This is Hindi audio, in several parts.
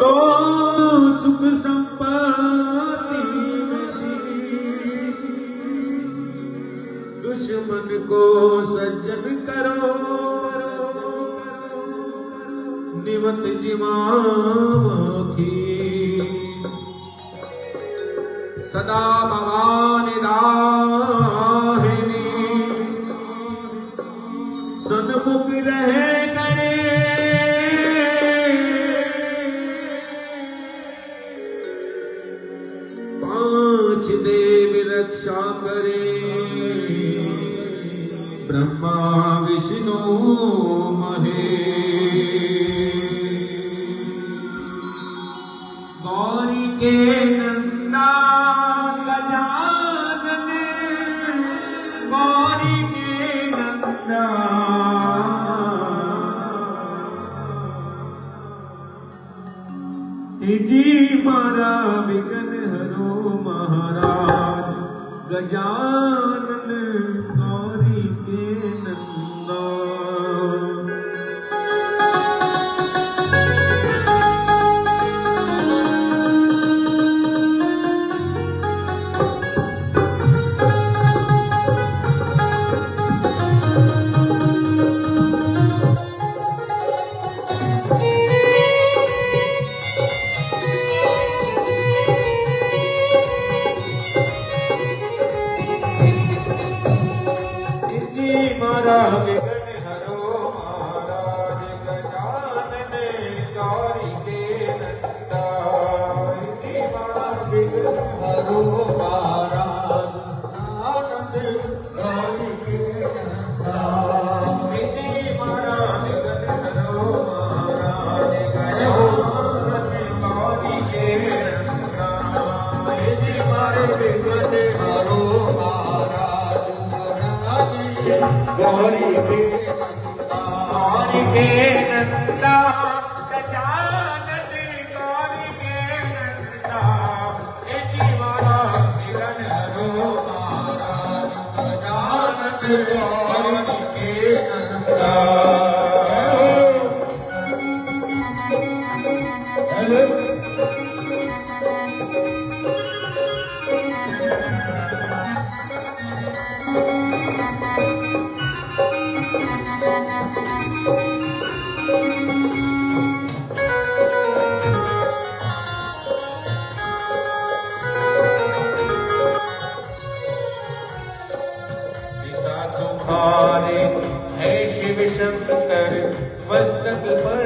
को सुख संपत्ति में शीश, दुश्मन को सज्जन करो, निवत जिमाखी। सदा भवानी दाहिनी, सन्मुख रहे करे, पांच देव रक्षा करे, ब्रह्मा विष्णु महेश। गौरी के नंदा गजानन, गौरी के नंदा, जी मारा विघ्न हरो महाराज, गजानन गौरी के नंदा। मारा विघ्न हरो महाराज, गजानन गौरी के नंदा। मारा विघ्न हरो महाराज, गजानन गौरी के नंदा। मारा विघ्न हरो महाराज, गजानन गौरी के नंदा। मारे विघ्न हरो महाराज, गौरी के नंदा, गौरी के नंदा, गजानन गौरी के नंदा। जी मारा विघ्न हरो महाराज, गजानन गौरी के नंदा। तुम्हारे है शिव शंकर मस्तक पर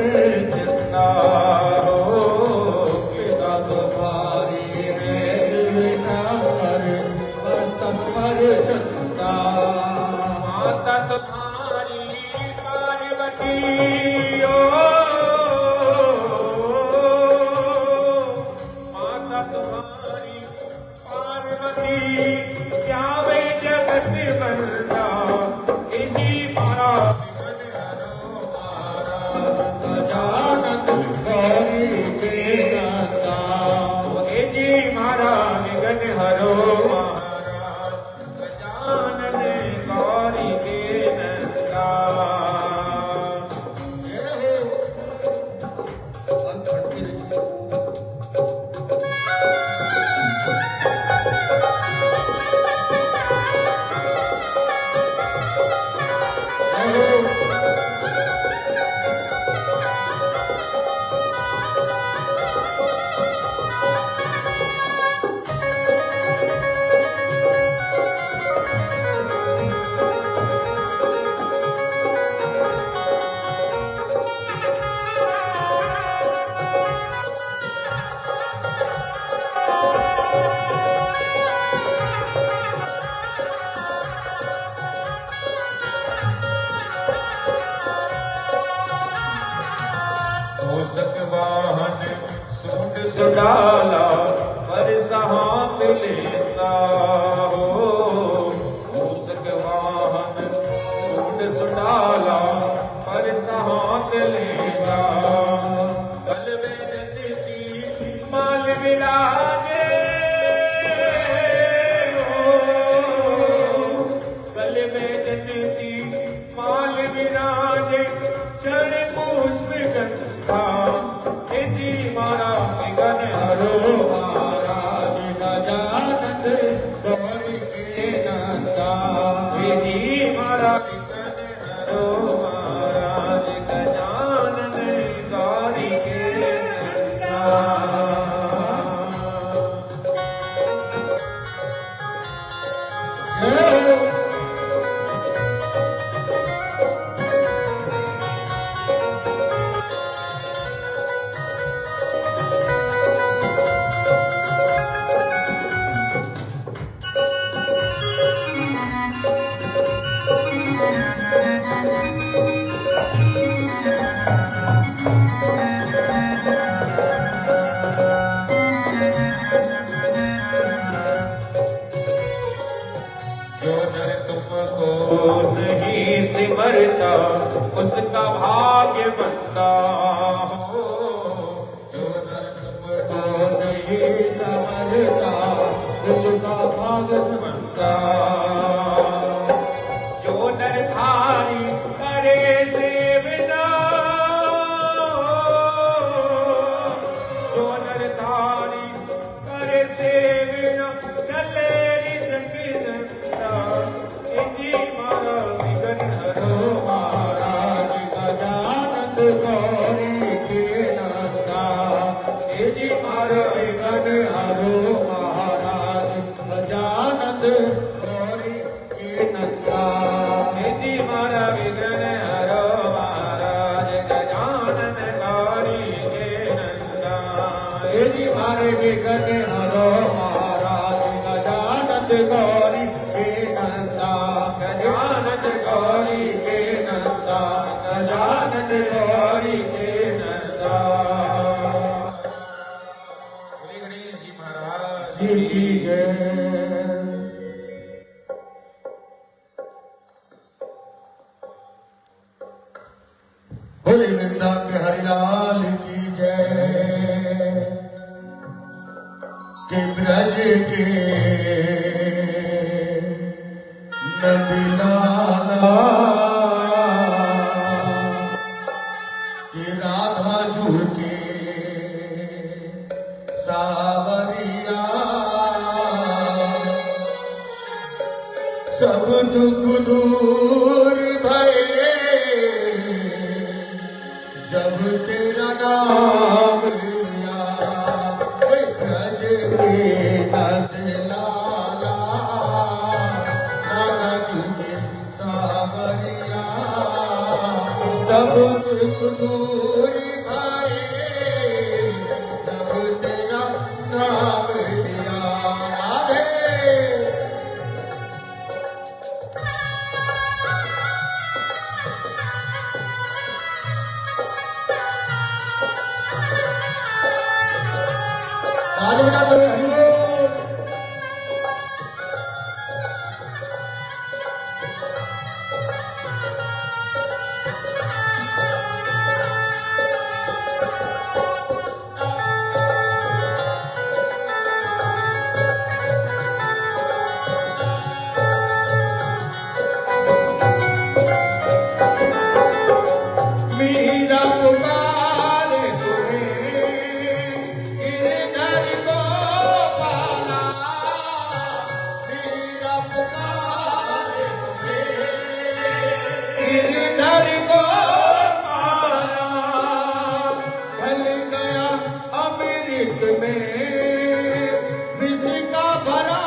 चंदा हो, पिता तुम्हारे है शिव शंकर मस्तक पर चंदा। माता तुम्हारी पार्वती ओ, माता तुम्हारी पार्वती, क्या वे जगत बंदा। जी मारा विघ्न हरो महाराज, गजानन गौरी के नंदा। जी मारा विघ्न हरो महाराज, गजानन गौरी के नंदा। वाहन सूंड सुडाला पर हाथ लेता हो, मूषक वाहन सूंड सुडाला पर हाथ लेता। कल में जनिती माल विराजे, कल में जनिती माल विराजे, चरण पुष्प गंधा। जी मारा विघन हरो महाराज गजानन गौरी के नंदा। हे जी मारा विघन हरो महाराज गजानन गौरी के नंदा। जो नर तुमको नहीं सिमरता उसका भाग्य बनता हो। जो नर तुमको नहीं समझता उसका भाग बनता जो नर धारी करे सेवना, जो नर धारी करे सेवना चले संगीता। इति मारा विघन हरो महाराज गजानन गौरी के नंदा। इति मारा विघन हरो महाराज गजानन गौरी के नंदा। इति मारा विघन हरो महाराज गजानन गौरी के नंदा। यदि मारे विघन हरो महाराज गजानन गौरी के नंदा। गजानन गौरी के नंदा, गजानन गौरी के नंदा। बोले गणेश जी महाराज जी की जय। बोले वृंदा के हरिलाल की जय। के ब्रज के नंदलाला के राधा झूके सावरिया। सब दुख दूर भये जब तेरा नाम लिया। ब्रज के नंदलाला राधा झूके सावरिया। सब दुख दूर भये जब तेरा नाम लिया। राधे आज बता दो मीरा पुकारे तुम्हें गिरधर गोपाला। मेरा पुकारे तुम्हें गिरधर गोपाला। ढल गया अमृत में विष का भरा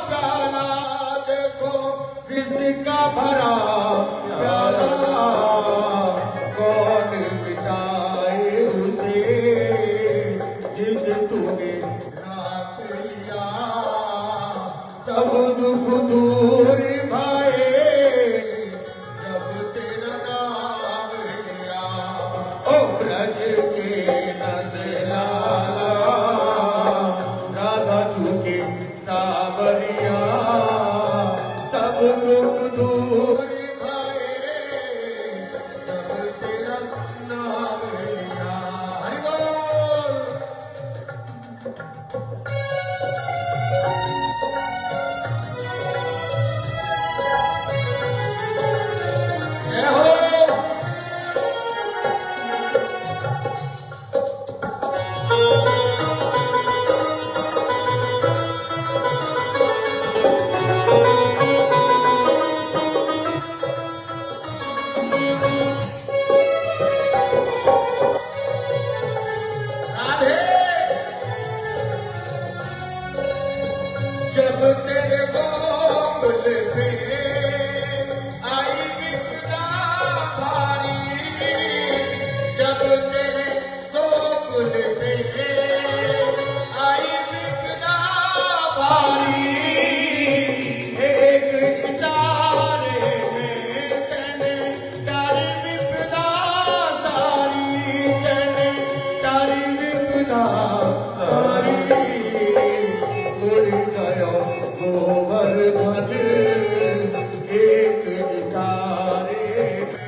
प्याला। देखो विष का भरा प्याला कौन मिटाए उसे जिस तूने राख लिया। सब दुख दूर भाए जब तेरा नाम लिया। ओ ब्रज के नंदलाला गोकुल पे आई विपदा भारी, एक इशारे में तने तारी विपदा तारी, तने तारी विपदा तारी। उड़ गयो गोवर्धन एक इशारे में,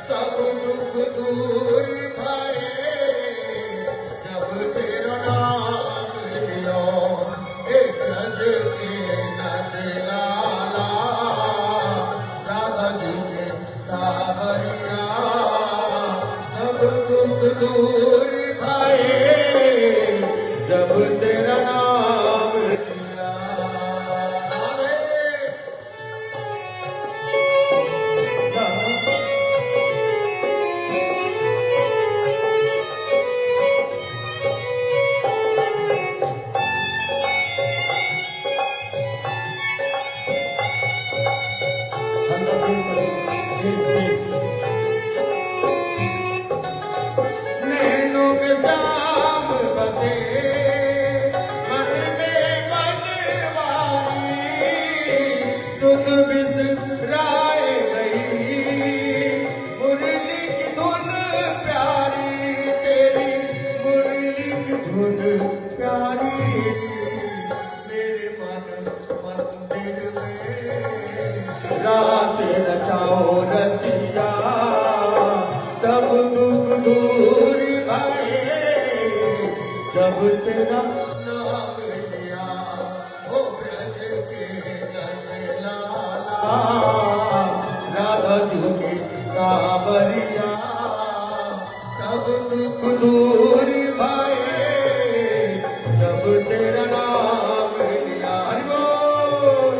सब दुख दूर भये जब तेरा नाम लियो। एक नद के नद लाला राधा जी के सावरिया, सब दुख दूर भये जब तेरा नाम लिया। नैनों के जाम बसे मन में बनवारी, सुध बिसराए गई मुरली की धुन प्यारी, तेरी मुरली की धुन प्यारी। मेरे मन मंदिर में रात रचाओ रसिया, तब दुख दूर भये जब तेरा नाम लिया। ओ ब्रज के नंद लाला राधा जी के सावरिया, तब दुख दूर भये जब तेरा नाम लिया। हरि बोल।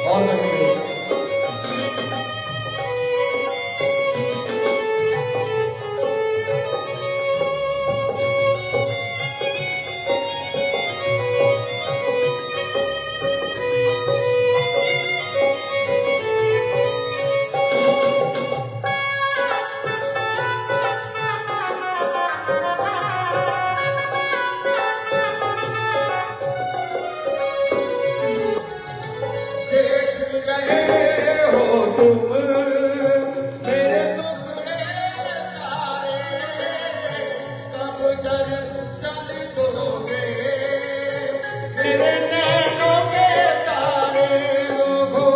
और लगे देख रहे हो तुम मेरे दुखड़े तारे, कब दर्शन दोगे मेरे नैनों के तारे। हो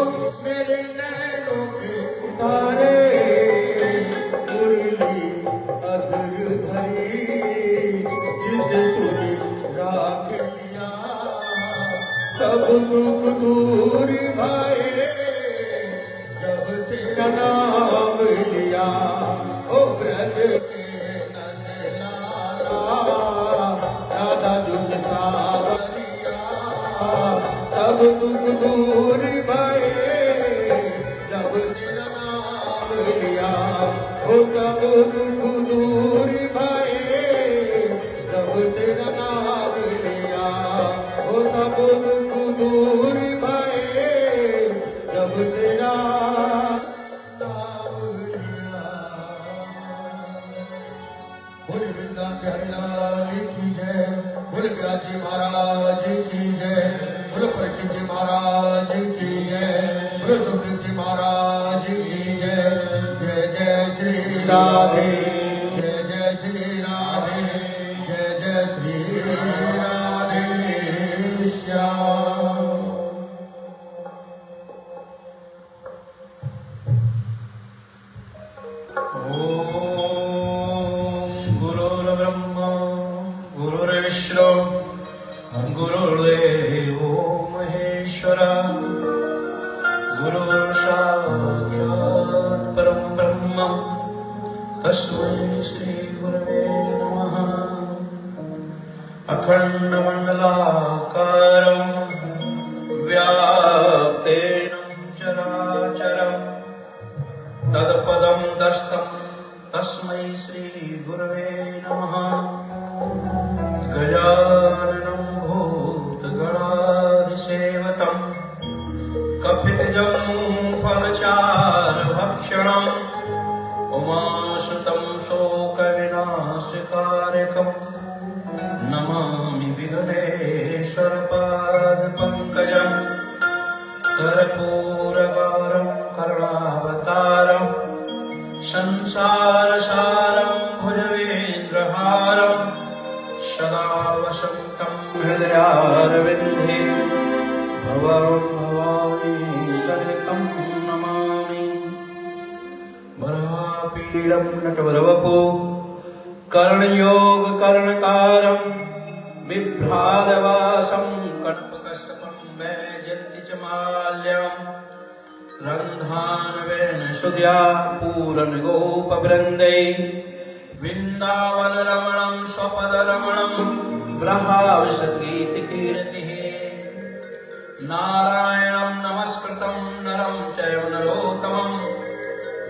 मेरे नैनों के तारे, मुरली अधर धरी जिस तुझे राख लिया, सब दुख दूर भये जब तेरा नाम लिया। ओ ब्रज के नंद लाला राधा जी के सावरिया, सब दुख दूर भये जब तेरा नाम लिया। ओ सब दुख दूर भये जब तेरा नाम लिया। ओ सब दुख दूर भये जब तेरा नाम लिया। बोल वृंदावन बिहारी लाल की जय, बोल व्यास जी महाराज की जय, बोल परीक्षित जी महाराज की जय, बोल सुखदेव जी महाराज की जय। जय जय श्री राधे, जय जय श्री राधे, जय जय श्री राधे श्याम। गुरुर्ब्रह्मा गुरुर्विष्णु गुरुर्देवो महेश्वरा, गुरुर्साक्षात् परं ब्रह्म तस्मै श्री गुरवे नमः। अखण्डमण्डलाकारं व्याप्तेन चराचरं तत्पदं दर्शनं तस्मै श्री गुरवे नमः। गजाननं भूतगणाधिसेवतं कपितजम्बूफलचारुभक्षणं उमासुतं शोकविनाशकारकं नमामि विघ्नेश्वरपादपङ्कजं कर्पूरगारं करुणावतारं संसारसारं भुजगेन्द्रहारं सदा वसन्तं हृदयारविन्दे भवं भवानी सहितं नमामि। वरापीडं नटवरवपो कर्णयोगकर्णकारं बिभ्राटवासं कण्टकशपं वैजयन्ति च माल्यम् रन्ध्रान्वेन सुध्या पूरनगोपवृन्दै वृन्दावनरमणं स्वपदरमणं ब्रह्माविशद्गीतिकीर्तिः नारायणं नमस्कृतं नरं चैव नरोत्तमं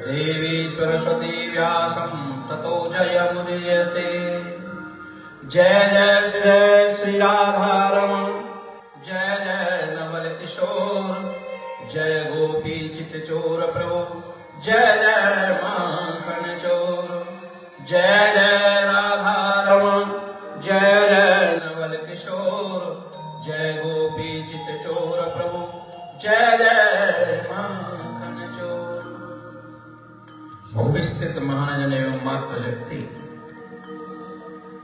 देवी सरस्वती व्यासं ततो जयमुदीरते। जय जय जय श्री राधारमण जय जय नवल किशोर जय गोपी चित चोर प्रभु जय जय माखन चोर जय जय राधारमण जय जय नवल किशोर जय गोपी चित चोर प्रभु जय जय माखन चोर। उपस्थित महाजन एवं मात्र शक्ति,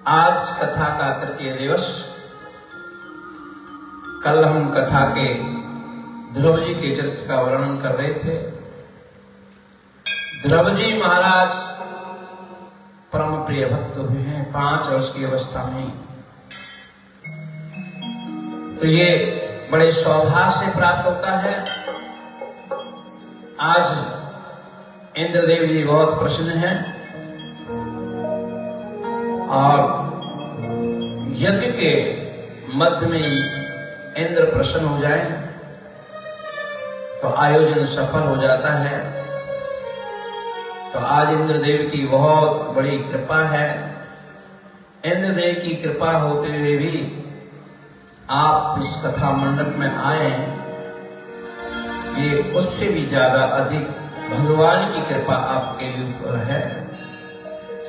आज कथा का तृतीय दिवस। कल हम कथा के ध्रुव जी के चरित्र का वर्णन कर रहे थे। ध्रुव जी महाराज परम प्रिय भक्त हुए हैं 5 वर्ष की अवस्था में, तो ये बड़े सौभाग्य से प्राप्त होता है। आज इंद्रदेव जी बहुत प्रसन्न हैं और यज्ञ के मध्य में इंद्र प्रसन्न हो जाए तो आयोजन सफल हो जाता है। तो आज इंद्रदेव की बहुत बड़ी कृपा है। इंद्रदेव की कृपा होते हुए भी आप इस कथा मंडप में आए, ये उससे भी ज्यादा अधिक भगवान की कृपा आपके ऊपर है।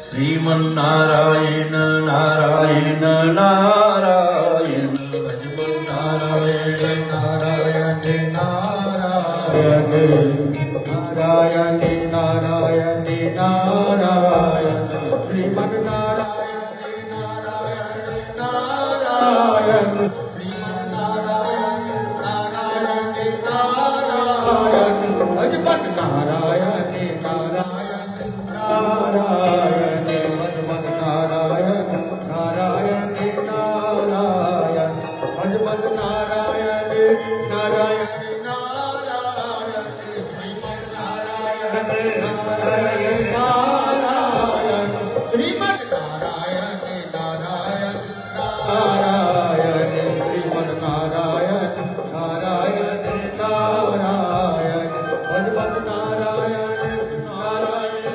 श्रीमन नारायण नारायण नारायण भजमन नारायण नारायण नारायण नारायण नारायण नारायण श्रीमन नारायण नारायण नारायण श्रीमन नारायण नारायण नारायण भजमन नारायण नारायण नारायण भजमन नारायण नारायण नारायण भजमन नारायण नारायण नारायण श्रीमन नारायण नारायण नारायण श्रीमन नारायण नारायण नारायण श्रीमन नारायण नारायण नारायण भजमन नारायण नारायण नारायण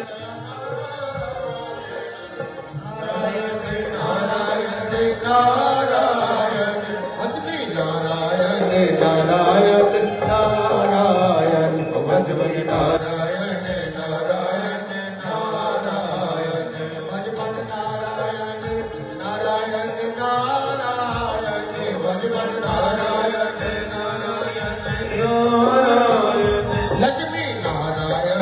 नारायण भजमी नारायण नारायण नारायण भजमी नारायण नारायण नारायण भजमन नारायण नारायण नारायण भजमन नारायण नारायण लक्ष्मी नारायण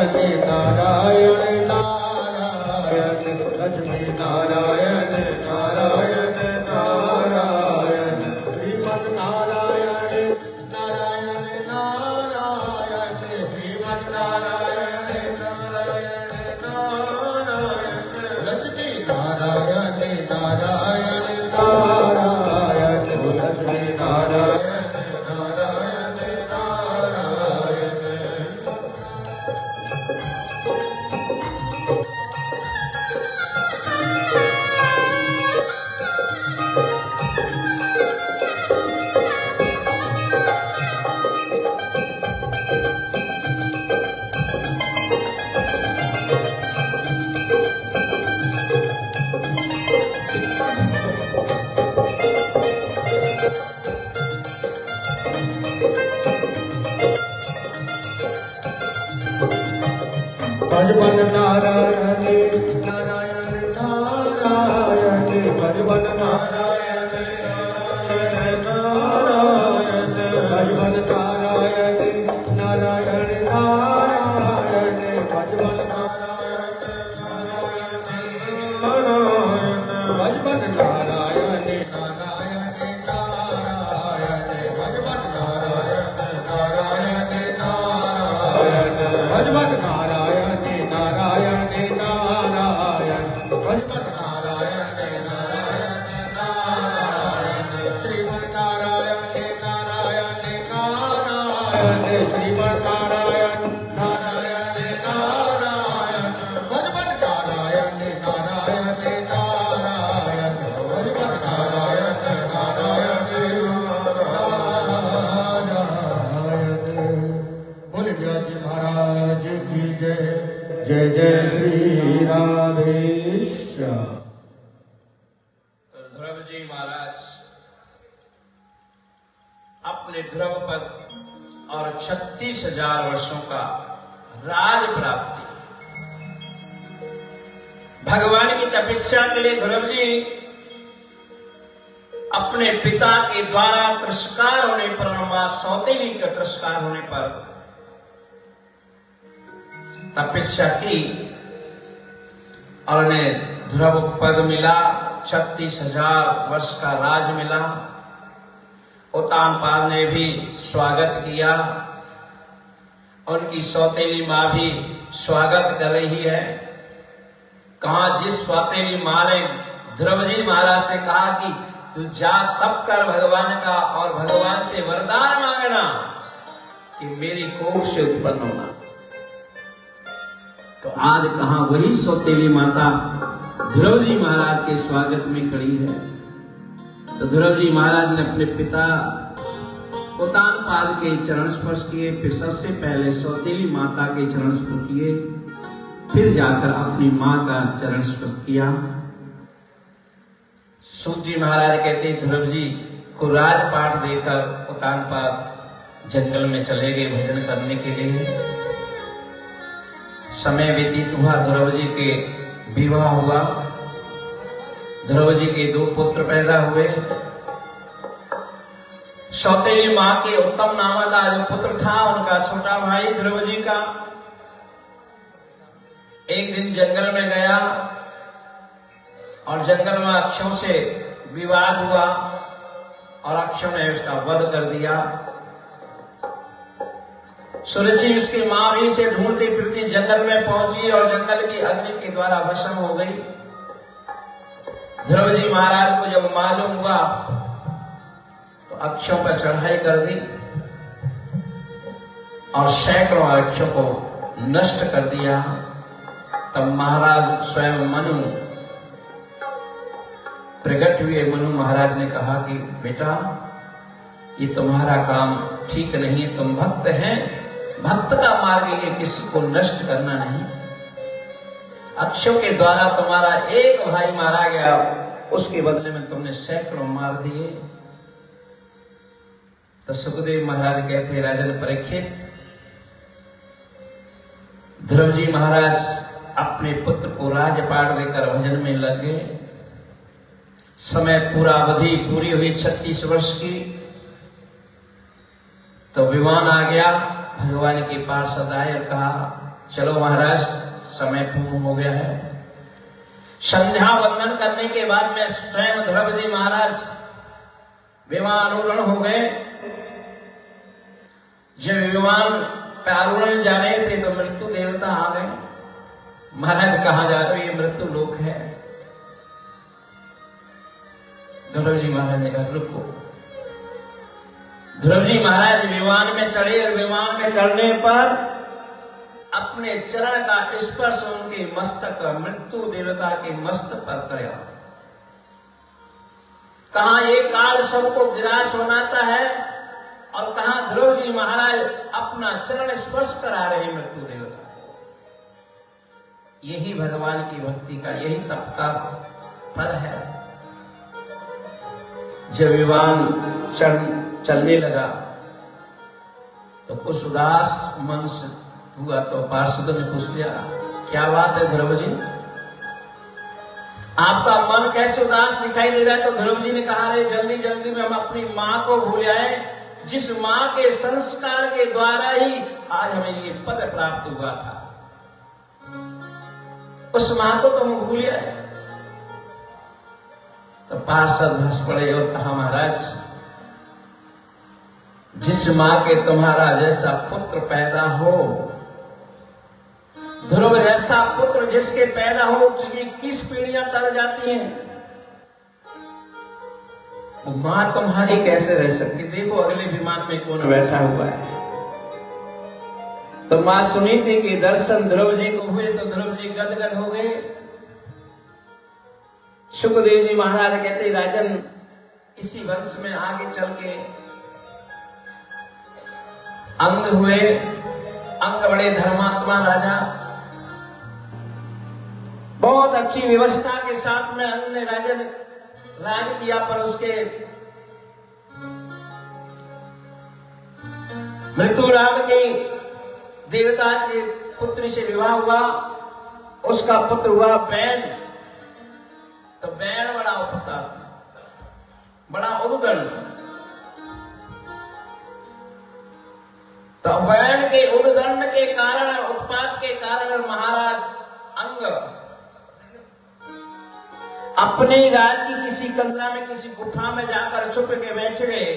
नारायण नारायण लक्ष्मी नारायण नारायण नारायण श्रीमन नारायण नारायण नारायण भजमन नारायण नारायण नारायण भजमन नारायण नारायण नारायण भजमन नारायण नारायण नारायण भजमन नारायण नारायण नारायण श्रीमन नारायण नारायण नारायण श्रीमन नारायण नारायण नारायण भजमन नारायण नारायण नारायण भजमन नारायण नारायण बोले व्यास महाराज की जय जय जय श्री राधेश्याम। तो ध्रुव जी महाराज अपने ध्रुव पद और 36,000 वर्षों का राज प्राप्ति भगवान की तपस्या के लिए ध्रुव जी अपने पिता के द्वारा तिरस्कार होने पर सौतेली का तिरस्कार होने पर तपस्या की और उन्हें ध्रुव पद मिला, 36,000 वर्ष का राज मिला। उत्तानपाद ने भी स्वागत किया, उनकी सौतेली मां भी स्वागत कर रही है। कहा जिस सौतेली मां ने ध्रुव जी महाराज से कहा कि तू जा तप कर भगवान का और भगवान से वरदान मांगना कि मेरी कोख से उत्पन्न होना, तो आज कहां वही सौतेली माता ध्रुव जी महाराज के स्वागत में खड़ी है। तो ध्रुव जी महाराज ने अपने पिता उत्तानपाद के चरण स्पर्श किए, फिर सबसे पहले सौतेली माता के चरण स्पर्श किए, फिर जाकर अपनी मां का चरण स्पर्श किया। सूत जी महाराज कहते ध्रुव जी को राजपाट देकर उत्तानपाद जंगल में चले गए भजन करने के लिए। समय व्यतीत हुआ, ध्रुव जी के विवाह हुआ, ध्रुव जी के 2 पुत्र पैदा हुए। सौतेली मां के उत्तम नामा का जो पुत्र था उनका छोटा भाई ध्रुव जी का एक दिन जंगल में गया और जंगल में अक्षों से विवाद हुआ और अक्षों ने उसका वध कर दिया। सुरुचि उसकी मां भी से ढूंढती फिरती जंगल में पहुंची और जंगल की अग्नि के द्वारा भस्म हो गई। ध्रुव जी महाराज को जब मालूम हुआ तो अक्षों पर चढ़ाई कर दी और सैकड़ों अक्षों को नष्ट कर दिया। तब महाराज स्वयं मनु प्रकट हुए। मनु महाराज ने कहा कि बेटा ये तुम्हारा काम ठीक नहीं है, तुम भक्त हैं, भक्त का मार्ग ये किसी को नष्ट करना नहीं। अक्षों के द्वारा तुम्हारा एक भाई मारा गया, उसके बदले में तुमने सैकड़ों मार दिए। तो सुखदेव महाराज कहते राजन परीक्षित, ध्रुव जी महाराज अपने पुत्र को राजपाट देकर भजन में लग गए। समय पूरा अवधि पूरी हुई 36 वर्ष की, तो विमान आ गया। भगवान के पास सदाए और कहा चलो महाराज समय पूर्ण हो गया है। संध्या वंदन करने के बाद में स्वयं ध्रुव जी महाराज विमान आरूढ़ हो गए। जब विमान पे आरूढ़ जा रहे थे तो मृत्यु देवता आ गए। महाराज कहा जा रहे ये मृत्यु लोक है। ध्रुव जी महाराज ने कहा रुको। ध्रुव जी महाराज विमान में चढ़े और विमान में चढ़ने पर अपने चरण का स्पर्श उनके मस्तक मृत्यु देवता के मस्तक पर कराया। कहा ये काल सबको विनाश होनाता है और कहा ध्रुव जी महाराज अपना चरण स्पर्श करा रहे मृत्यु देवता। यही भगवान की भक्ति का, यही तप का फल है। जब विमान चलने लगा तो कुछ उदास मन से हुआ, तो पार्षद ने पूछ लिया क्या बात है ध्रुव जी, आपका मन कैसे उदास दिखाई दे रहा है? तो ध्रुव जी ने कहा रे जल्दी जल्दी में हम अपनी मां को भूल आए, जिस मां के संस्कार के द्वारा ही आज हमें ये पद प्राप्त हुआ था, उस मां को तो हम भूल आए। तो पार्षद हंस पड़े और कहा, महाराज जिस मां के तुम्हारा जैसा पुत्र पैदा हो, ध्रुव जैसा पुत्र जिसके पैदा हो, उसकी किस पीढ़ियां तर जाती हैं, वो मां तुम्हारी कैसे रह सकती। देखो अगले विमान में कौन बैठा हुआ है। तो मां सुनी थी कि दर्शन ध्रुव जी को हुए तो ध्रुव जी गदगद हो गए। सुखदेव जी महाराज कहते, राजन इसी वंश में आगे चल के अंग हुए। अंग बड़े धर्मात्मा राजा, बहुत अच्छी व्यवस्था के साथ में अंग ने राजन राज किया, पर उसके मृत्यु राम के देवता के पुत्र से विवाह हुआ। उसका पुत्र हुआ बैन। तो बैन बड़ा उपकार, बड़ा उद्दंड। तो बैन के उद्दंड के कारण, उत्पात के कारण महाराज अंग अपने राज की किसी कमरा में, किसी गुफा में जाकर छुप के बैठ गए।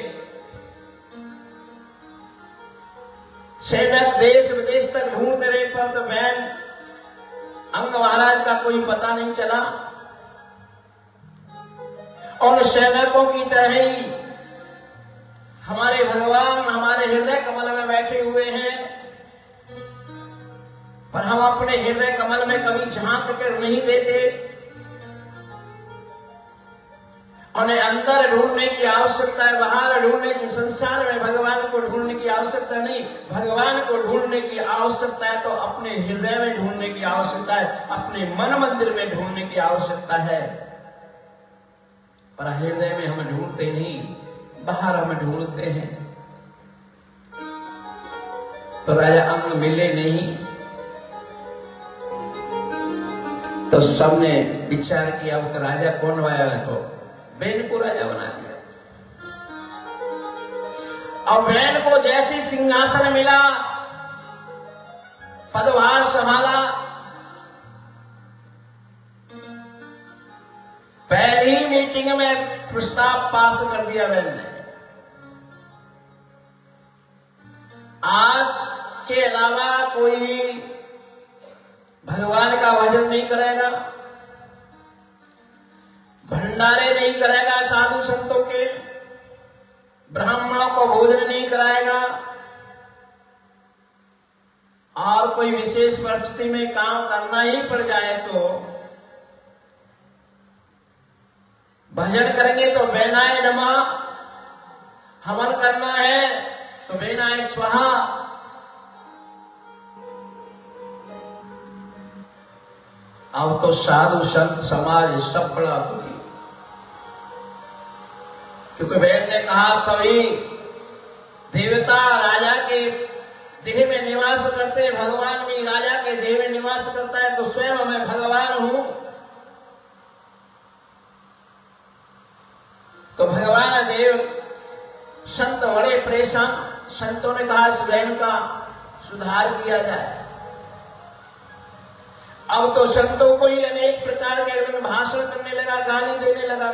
सेवक देश विदेश तक ढूंढते रहे, पर तो बैन अंग महाराज का कोई पता नहीं चला। और सेवकों की तरह ही हमारे भगवान हमारे हृदय कमल में बैठे हुए हैं, पर हम अपने हृदय कमल में कभी झांक कर नहीं देते। उन्हें अंदर ढूंढने की आवश्यकता है, बाहर ढूंढने की, संसार में भगवान को ढूंढने की आवश्यकता नहीं। भगवान को ढूंढने की आवश्यकता है तो अपने हृदय में ढूंढने की आवश्यकता है, अपने मन मंदिर में ढूंढने की आवश्यकता है। पर हृदय में हम ढूंढते नहीं, बाहर हम ढूंढते हैं। तो राजा अंग मिले नहीं। तो सबने विचार किया राजा कौन आया है, तो बैन को राजा बना दिया। और बैन को जैसे सिंहासन मिला, पदभार संभाला, पहली मीटिंग में प्रस्ताव पास कर दिया बैन ने, आज के अलावा कोई भी भगवान का भजन नहीं करेगा, भंडारे नहीं करेगा, साधु संतों के, ब्राह्मणों को भोजन नहीं कराएगा, और कोई विशेष परिस्थिति में काम करना ही पड़ जाए तो भजन करेंगे तो बैनाय नमः, हवन करना है तो बैनाय स्वाहा। अब तो साधु संत समाज सब बड़ा दुखी, क्योंकि बैन ने कहा सभी देवता राजा के देह में निवास करते, भगवान भी राजा के देह में निवास करता है, तो स्वयं मैं भगवान हूं। तो भगवान देव संत बड़े परेशान। संतों ने कहा इस बैन का सुधार किया जाए। अब तो संतों को ही अनेक प्रकार के भाषण करने लगा, गाली देने लगा।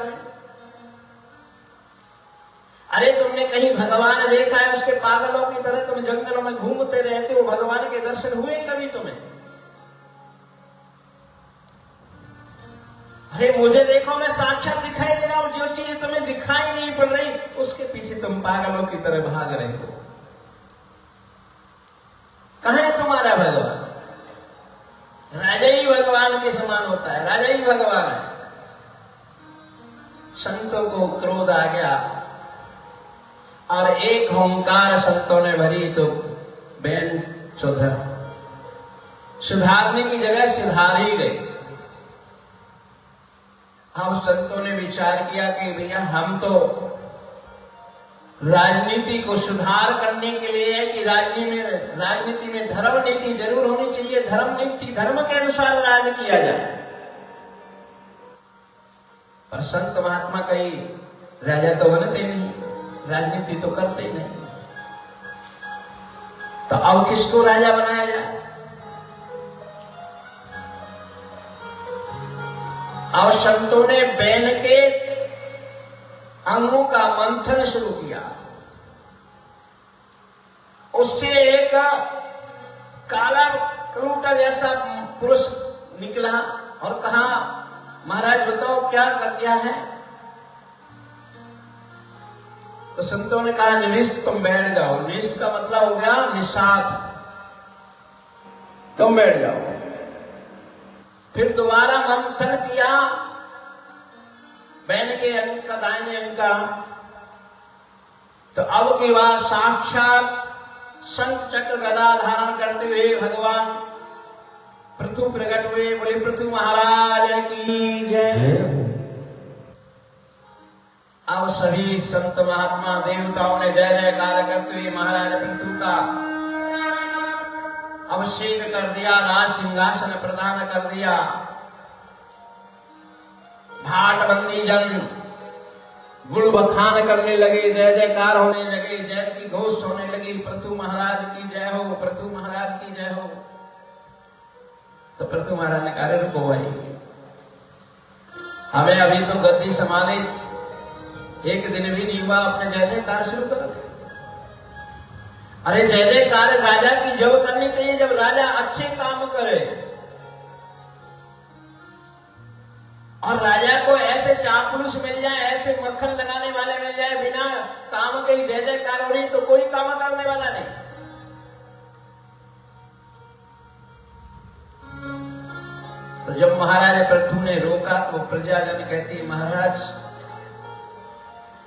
अरे तुमने कहीं भगवान देखा है? उसके पागलों की तरह तुम जंगलों में घूमते रहते हो, भगवान के दर्शन हुए कभी तुम्हें? अरे मुझे देखो, मैं साक्षात दिखाई दे रहा हूं, जो चीज तुम्हें दिखाई नहीं पड़ रही उसके पीछे तुम पागलों की तरह भाग रहे हो। कहां है तुम्हारा भगवान? राजा ही भगवान के समान होता है, राजा ही भगवान है। संतों को क्रोध आ गया और एक ओंकार संतों ने भरी तो बैन सुधारने की जगह सुधार ही गई। हम संतों ने विचार किया कि भैया हम तो राजनीति को सुधार करने के लिए है कि राजनीति में धर्म नीति जरूर होनी चाहिए, धर्म नीति धर्म के अनुसार राज किया जाए। पर संत महात्मा कई राजा तो बनते नहीं, राजनीति तो करते ही नहीं, तो अब किसको राजा बनाया जाए? अब संतों ने बैन के अंगों का मंथन शुरू किया। उससे एक काला कलूटा जैसा पुरुष निकला और कहा, महाराज बताओ क्या है। तो संतों ने कहा, निविष्ट तुम बैठ जाओ। निविष्ट का मतलब हो गया निषाद, तुम बैठ जाओ। फिर दोबारा मंथन किया, बैन के अंग का, दाहिने अंग का। तो अब की बात साक्षात शंख चक्र गदा धारण करते हुए भगवान पृथु प्रकट हुए। बोले पृथु महाराज की जय। अब सभी संत महात्मा देवताओं ने जय जयकार करते हुए महाराज पृथु का अभिषेक कर दिया, राज सिंहासन प्रदान कर दिया। भाटबंदी जन गुण बखान करने लगे, जय जयकार होने लगे, जय की घोष होने लगी, पृथु महाराज की जय हो, पृथु महाराज की जय हो। तो पृथु महाराज ने कहा, रुको भाई, हमें अभी तो गद्दी संभाले एक दिन भी नहीं हुआ, अपने जय जयकार शुरू करो। अरे जय जयकार राजा की जब करनी चाहिए, जब राजा अच्छे काम करे। और राजा को ऐसे चापलूस मिल जाए, ऐसे मक्खन लगाने वाले मिल जाए, बिना काम के ही जय जयकार हो रही, तो कोई काम करने वाला नहीं। तो जब महाराज पृथु ने रोका तो प्रजाजन कहती, महाराज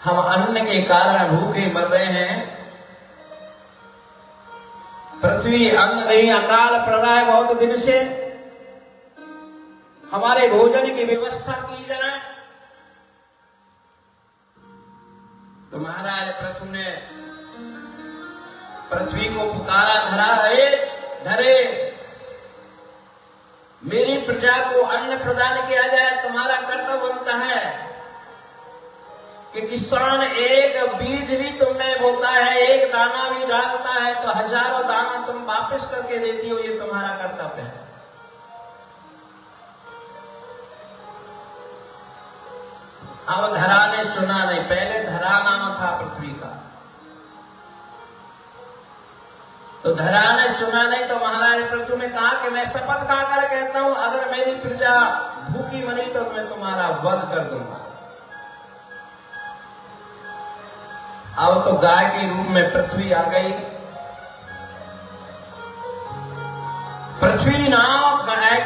हम अन्न के कारण भूखे मर रहे हैं, पृथ्वी अन्न नहीं, अकाल पड़ रहा है बहुत दिन से, हमारे भोजन की व्यवस्था की जाए। तो महाराज पृथु ने पृथ्वी को पुकारा, धरे मेरी प्रजा को अन्न प्रदान किया जाए। तुम्हारा कर्तव्य बनता है कि किसान एक बीज भी तुम नहीं बोता है, एक दाना भी डालता है तो हजारों दाना तुम वापस करके देती हो, ये तुम्हारा कर्तव्य है। अब धरा ने सुना नहीं, पहले धरा नाम था पृथ्वी का, तो धरा ने सुना नहीं। तो महाराज पृथु ने कहा कि मैं शपथ खाकर कहता हूं, अगर मेरी प्रजा भूखी मरी तो मैं तुम्हारा वध कर दूंगा। अब तो गाय के रूप में पृथ्वी आ गई। पृथ्वी नाम गाय,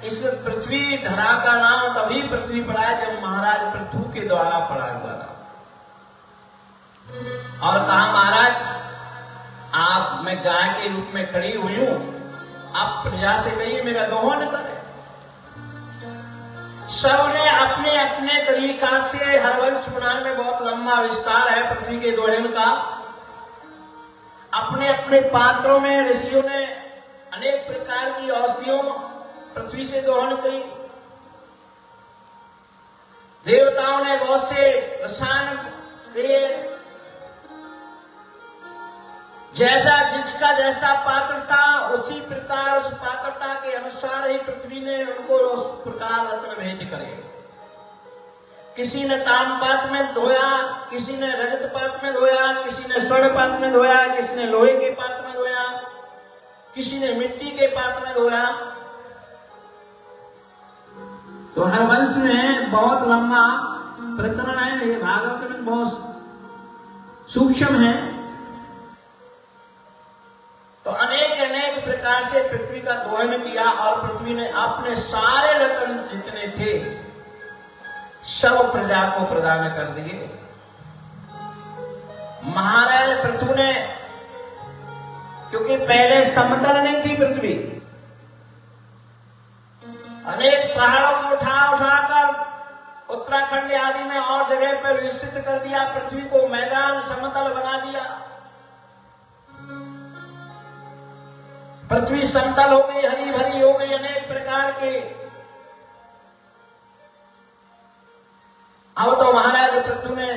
इस पृथ्वी धरा का नाम तभी पृथ्वी पड़ा है जब महाराज पृथु के द्वारा पड़ा हुआ था। और कहा, महाराज आप, मैं गाय के रूप में खड़ी हुई हूं, आप प्रजा से कहिए मेरा दोहन करे। सबने अपने अपने तरीका से, हरवंश पुराण में बहुत लंबा विस्तार है पृथ्वी के दोहन का, अपने अपने पात्रों में ऋषियों ने अनेक प्रकार की औषधियों पृथ्वी से दोहन करी। देवताओं ने बहुत से रसायन दिए, जैसा जिसका जैसा पात्र था उसी प्रकार उस पात्रता के अनुसार ही पृथ्वी ने उनको उस प्रकार रत्न भेंट करे। किसी ने ताम पात्र में धोया, किसी ने रजत पात्र में धोया, किसी ने स्वर्ण पात्र में धोया, किसी ने लोहे के पात्र में धोया, किसी ने मिट्टी के पात्र में धोया। तो हर वंश में बहुत लंबा प्रकरण है, ये भागवत में बहुत सूक्ष्म है। तो अनेक अनेक प्रकार से पृथ्वी का दोहन किया और पृथ्वी ने अपने सारे रत्न जितने थे सब प्रजा को प्रदान कर दिए। महाराज पृथु ने, क्योंकि पहले समतल नहीं थी पृथ्वी, अनेक पहाड़ों को उठाकर उत्तराखंड आदि में और जगह पर विस्तृत कर दिया, पृथ्वी को मैदान समतल बना दिया। पृथ्वी समतल हो गई, हरी भरी हो गई, अनेक प्रकार के। अब तो महाराज पृथु ने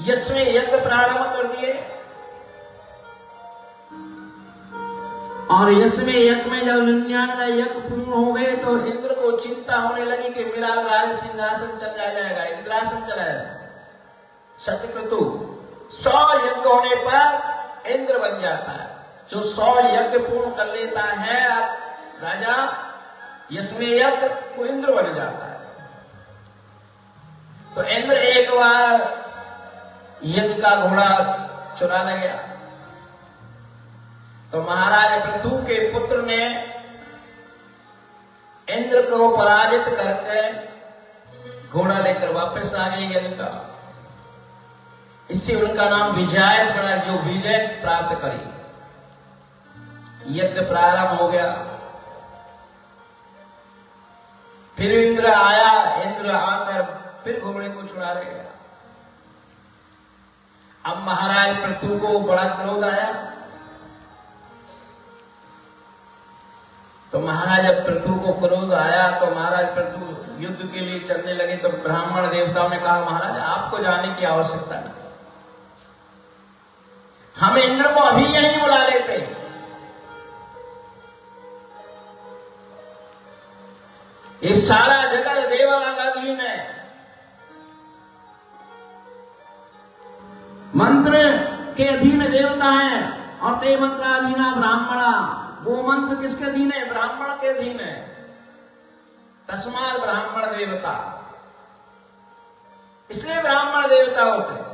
यज्ञ यज्ञ प्रारंभ कर दिए और यज्ञ में जब 99 यज्ञ पूर्ण हो गए तो इंद्र को चिंता होने लगी कि मेरा राज सिंहासन चल जाएगा, इंद्रासन चला जाएगा। सतक्रतु 100 यज्ञ होने पर इंद्र बन जाता है। जो 100 यज्ञ पूर्ण कर लेता है राजा इसमें यज्ञ वो इंद्र बन जाता है। तो इंद्र एक बार यज्ञ का घोड़ा चुराने गया तो महाराज पृथु के पुत्र ने इंद्र को पराजित करके घोड़ा लेकर वापस आ गए यज्ञ का। इससे उनका नाम विजय पड़ा, जो विजय प्राप्त करी। यज्ञ प्रारंभ हो गया। फिर इंद्र आया, इंद्र आकर फिर घोड़े को छुड़ा ले गया। अब महाराज पृथु को बड़ा क्रोध आया तो महाराज जब पृथु को क्रोध आया तो महाराज पृथु युद्ध के लिए चलने लगे तो ब्राह्मण देवताओं ने कहा महाराज आपको जाने की आवश्यकता नहीं, हम इंद्र को अभी यहीं बुला लेते हैं। ये सारा जगत देवाधीन है, मंत्र के अधीन देवता है और ते मंत्राधीना ब्राह्मणा। वो मंत्र किसके अधीन है? ब्राह्मण के अधीन है। तस्मात् ब्राह्मण देवता, इसलिए ब्राह्मण देवता होते हैं।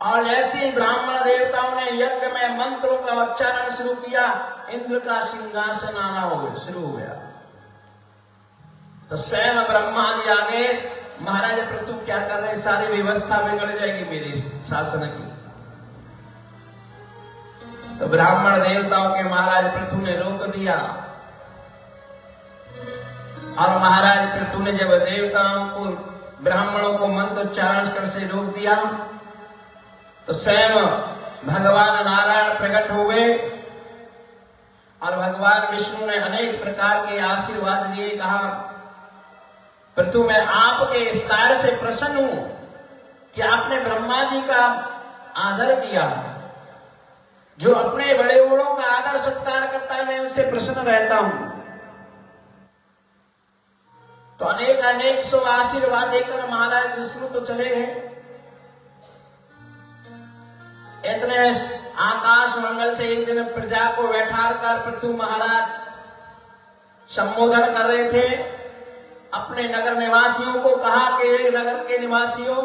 और जैसे ही ब्राह्मण देवताओं ने यज्ञ में मंत्रों का उच्चारण शुरू किया, इंद्र का सिंहासन आना शुरू हो गया। तो स्वयं ब्रह्मा जी आगे, महाराज पृथु क्या कर रहे, सारी व्यवस्था बिगड़ जाएगी मेरे शासन की। तो ब्राह्मण देवताओं के महाराज पृथु ने रोक दिया। और महाराज पृथु ने जब देवताओं को, ब्राह्मणों को मंत्रोच्चारण कर से रोक दिया तो स्वयं भगवान नारायण प्रकट हो गए और भगवान विष्णु ने अनेक प्रकार के आशीर्वाद दिए। कहा पृथु मैं आपके इस कार्य से प्रसन्न हूं कि आपने ब्रह्मा जी का आदर किया। जो अपने बड़े बड़ों का आदर सत्कार करता है मैं उससे प्रसन्न रहता हूं। तो अनेक अनेक सौ आशीर्वाद देकर महाराज विष्णु तो चले गए। इतने आकाश मंडल से एक दिन प्रजा को बैठा कर पृथु महाराज संबोधन कर रहे थे। अपने नगर निवासियों को कहा कि नगर के निवासियों,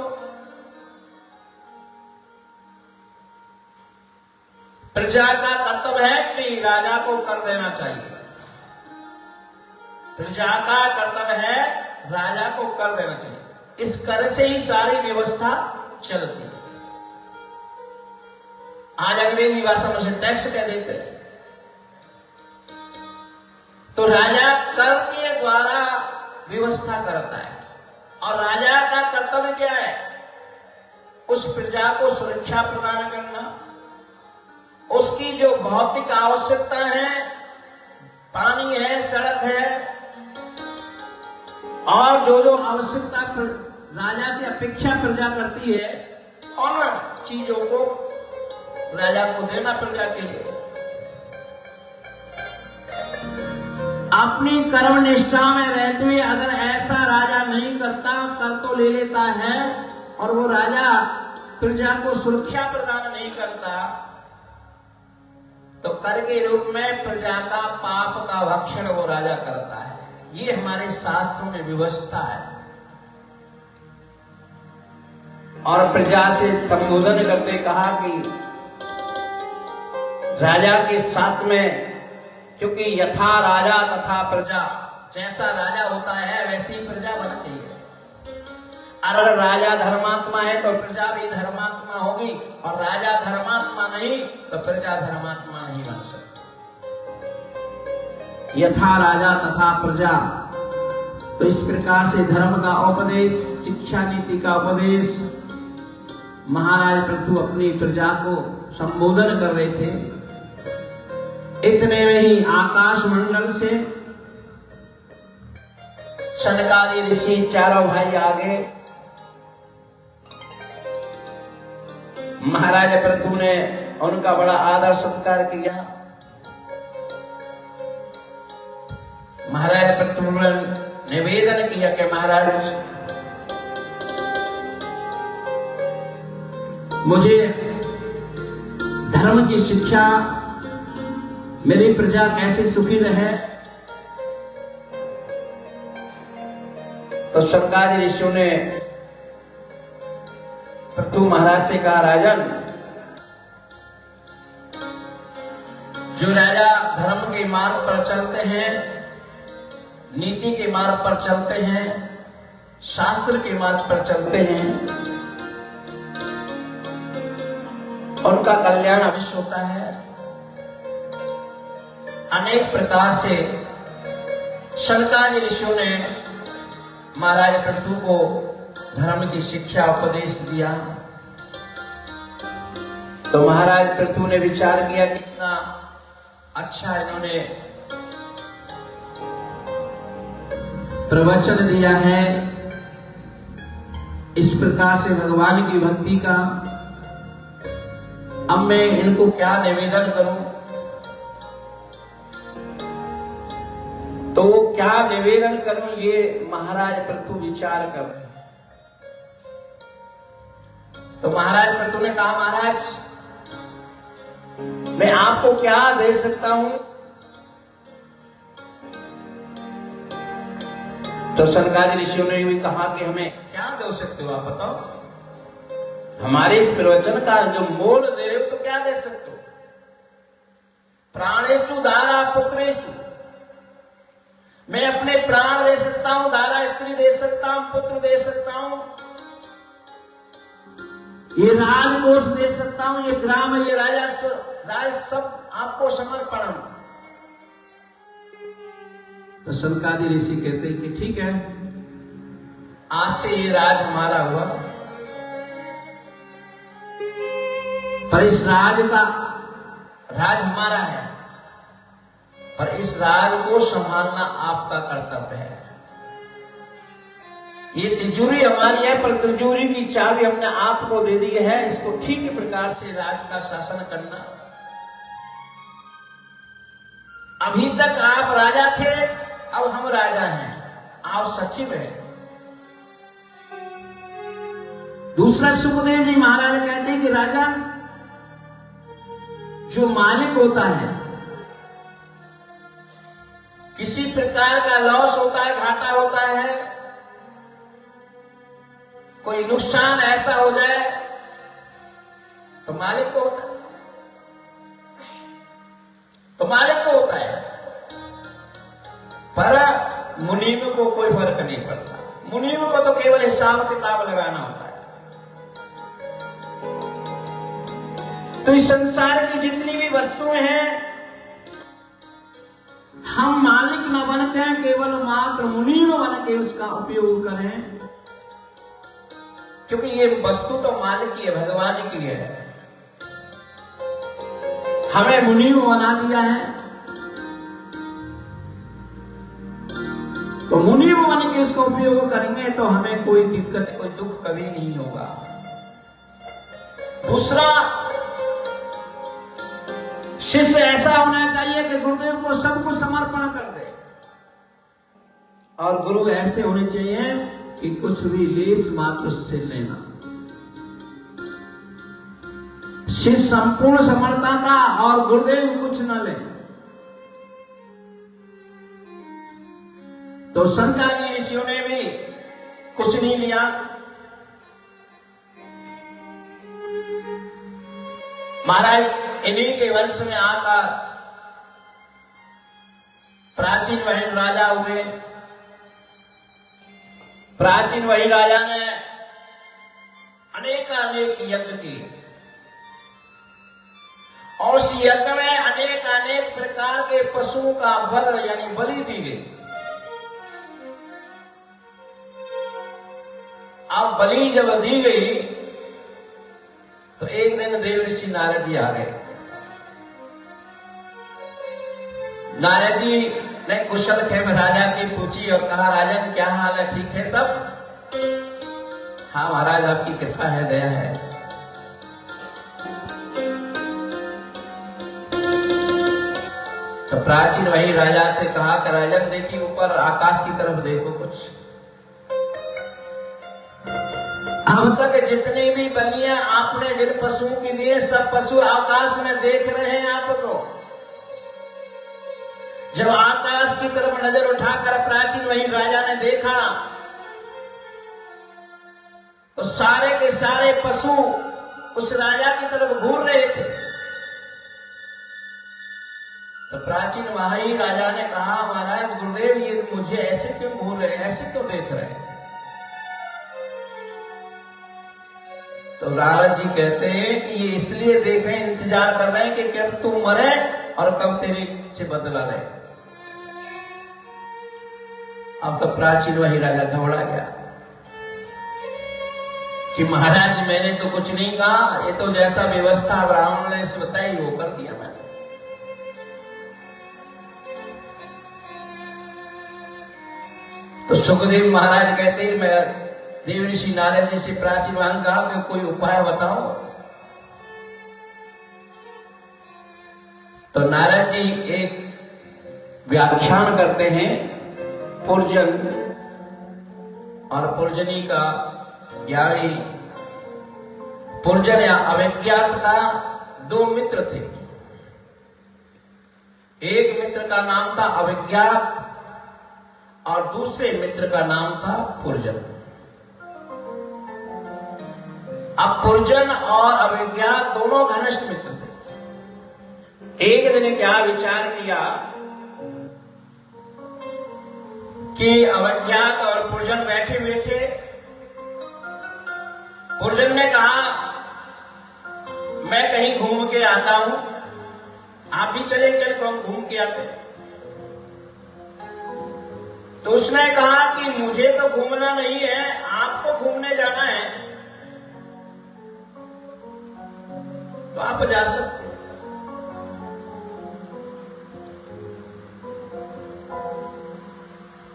प्रजा का कर्तव्य है कि राजा को कर देना चाहिए। प्रजा का कर्तव्य है राजा को कर देना चाहिए। इस कर से ही सारी व्यवस्था चलती है। आज अंग्रेजी भाषा में से टैक्स कह देते हैं। तो राजा कर के द्वारा व्यवस्था करता है और राजा का कर्तव्य क्या है? उस प्रजा को सुरक्षा प्रदान करना, उसकी जो भौतिक आवश्यकता है, पानी है, सड़क है और जो जो आवश्यकता राजा से अपेक्षा प्रजा करती है, उन चीजों को राजा को देना प्रजा के लिए। अपनी कर्म निष्ठा में रहते हुए अगर ऐसा राजा नहीं करता, कर तो ले लेता है और वो राजा प्रजा को सुरक्षा प्रदान नहीं करता, तो कर के रूप में प्रजा का पाप का भक्षण वो राजा करता है। ये हमारे शास्त्रों में व्यवस्था है। और प्रजा से संबोधन करते कहा कि राजा के साथ में, क्योंकि यथा राजा तथा प्रजा, जैसा राजा होता है वैसी ही प्रजा बनती है। अगर राजा धर्मात्मा है तो प्रजा भी धर्मात्मा होगी, और राजा धर्मात्मा नहीं तो प्रजा धर्मात्मा नहीं बन सकती। यथा राजा तथा प्रजा, तो इस प्रकार से धर्म का उपदेश, शिक्षा नीति का उपदेश महाराज पृथु अपनी प्रजा को संबोधन कर रहे थे। इतने में ही आकाश मंडल से सनकादि ऋषि चारों भाई आगे। महाराज पृथु ने उनका बड़ा आदर सत्कार किया। महाराज पृथु ने निवेदन किया कि महाराज मुझे धर्म की शिक्षा, मेरी प्रजा कैसे सुखी रहे। तो शंकराचार्य ऋषियों ने पृथु महाराज से कहा, राजन, जो राजा धर्म के मार्ग पर चलते हैं, नीति के मार्ग पर चलते हैं, शास्त्र के मार्ग पर चलते हैं, उनका कल्याण अवश्य होता है। अनेक प्रकार से शंकराचार्य ऋषियों ने महाराज पृथु को धर्म की शिक्षा उपदेश दिया। तो महाराज पृथु ने विचार किया कि इतना अच्छा इन्होंने प्रवचन दिया है, इस प्रकार से भगवान की भक्ति का, अब मैं इनको क्या निवेदन करूं। तो क्या निवेदन करूं, ये महाराज पृथु विचार कर रहे हैं। तो महाराज पृथु ने कहा, महाराज मैं आपको क्या दे सकता हूं। तो शंकराचार्य ऋषियों ने भी कहा कि हमें क्या दे सकते हो, आप बताओ। हमारे इस प्रवचन का जो मोल दे रहे हो तो क्या दे सकते हो। प्राणेषु दारा पुत्रेषु, मैं अपने प्राण दे सकता हूं, दारा स्त्री दे सकता हूं, पुत्र दे सकता हूं, ये राजकोष दे सकता हूं, ये ग्राम, ये राज सब आपको समर्पण। तो शंकराचार्य ऋषि कहते हैं कि ठीक है, आज से ये राज हमारा हुआ, पर इस राज हमारा है, पर इस राज को संभालना आपका कर्तव्य है। ये तिजोरी हमारी है, पर तिजोरी की चाबी हमने आपको दे दी है, इसको ठीक प्रकार से राज का शासन करना। अभी तक आप राजा थे, अब हम राजा हैं, आप सचिव हैं। दूसरा सुखदेव जी महाराज कहते हैं कि राजा जो मालिक होता है, किसी प्रकार का लॉस होता है, घाटा होता है, कोई नुकसान ऐसा हो जाए तो मालिक को होता है, तो मालिक को होता है। पर मुनीम को कोई फर्क नहीं पड़ता, मुनीम को तो केवल हिसाब किताब लगाना होता है। तो इस संसार की जितनी भी वस्तुएं हैं, हम मालिक न बनकर केवल मात्र मुनीम बन के उसका उपयोग करें, क्योंकि ये वस्तु तो मालिक की है, भगवान की है। हमें मुनीम बना दिया है, तो मुनीम बन के इसका उपयोग करेंगे तो हमें कोई दिक्कत, कोई दुख कभी नहीं होगा। दूसरा, शिष्य ऐसा होना चाहिए कि गुरुदेव को सब कुछ समर्पण कर दे, और गुरु ऐसे होने चाहिए कि कुछ भी लेस मात्र उससे लेना। शिष्य संपूर्ण समर्पण का और गुरुदेव कुछ न ले। तो शंकराचार्य ऋषियों ने भी कुछ नहीं लिया। महाराज इन्हीं के वंश में आकर प्राचीन वही राजा हुए। प्राचीन वही राजा ने अनेक यज्ञ किए, और उस यज्ञ में अनेक प्रकार के पशुओं का बल यानी बलि दी गई। अब बलि जब दी गई तो एक दिन देव ऋषि नारद जी आ गए। नारद जी ने कुशल खेम राजा की पूछी और कहा, राजन क्या हाल है, ठीक है सब? हाँ महाराज, आपकी कृपा है, दया है। तो प्राचीन वही राजा से कहा कि राजन देखिए ऊपर आकाश की तरफ देखो, कुछ अब तक जितनी भी बलियां आपने जिन पशुओं की दी, सब पशु आकाश में देख रहे हैं आपको। जब आकाश की तरफ नजर उठाकर प्राचीन वही राजा ने देखा तो सारे के सारे पशु उस राजा की तरफ घूर रहे थे। तो प्राचीन वही राजा ने कहा, महाराज गुरुदेव, ये मुझे ऐसे क्यों घूर रहे, ऐसे क्यों देख रहे हैं? तो नारद जी कहते हैं कि ये इसलिए देख रहे हैं, इंतजार कर रहे हैं कि कब तू मरे और कब तेरे से बदला ले। अब तो प्राचीन वही राजा घबरा गया कि महाराज मैंने तो कुछ नहीं कहा, ये तो जैसा व्यवस्था ब्राह्मण ने बताई वो कर दिया मैंने। तो सुखदेव महाराज कहते हैं, मैं देव ऋषि नारद जी से प्राचीन वाहन कहा कि कोई उपाय बताओ। तो नारद जी एक व्याख्यान करते हैं पुरजन और पुरजनी का, यानी पुरजन या अविज्ञात का दो मित्र थे। एक मित्र का नाम था अविज्ञात और दूसरे मित्र का नाम था पुरजन। अब पुरजन और अविज्ञात दोनों घनिष्ठ मित्र थे। एक दिन क्या विचार किया कि अविज्ञात और पुरजन बैठे हुए थे। पुरजन ने कहा, मैं कहीं घूम के आता हूं, आप भी चले, चल तो हम घूम के आते। तो उसने कहा कि मुझे तो घूमना नहीं है, आपको घूमने जाना है तो आप जा सकते।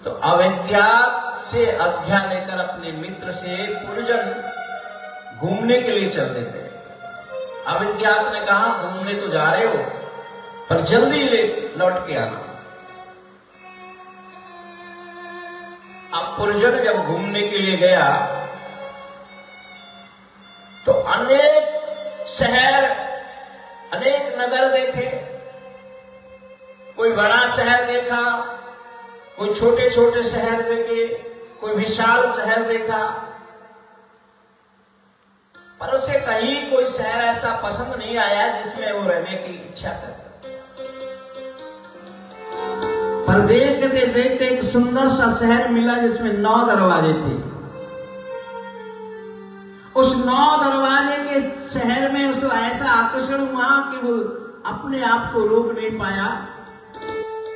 तो अविज्ञात से आज्ञा लेकर अपने मित्र से पुरजन घूमने के लिए चल देते। अविज्ञात ने कहा, घूमने तो जा रहे हो पर जल्दी लौट के आना। अब पुरजन जब घूमने के लिए गया तो अनेक शहर, अनेक नगर देखे। कोई बड़ा शहर देखा, कोई छोटे छोटे शहर देखे, कोई विशाल शहर देखा, पर उसे कहीं कोई शहर ऐसा पसंद नहीं आया जिसमें वो रहने की इच्छा करता। पर देखते देखते एक सुंदर सा शहर मिला जिसमें 9 दरवाजे थे। उस 9 दरवाजे के शहर में उसको ऐसा आकर्षण हुआ कि वो अपने आप को रोक नहीं पाया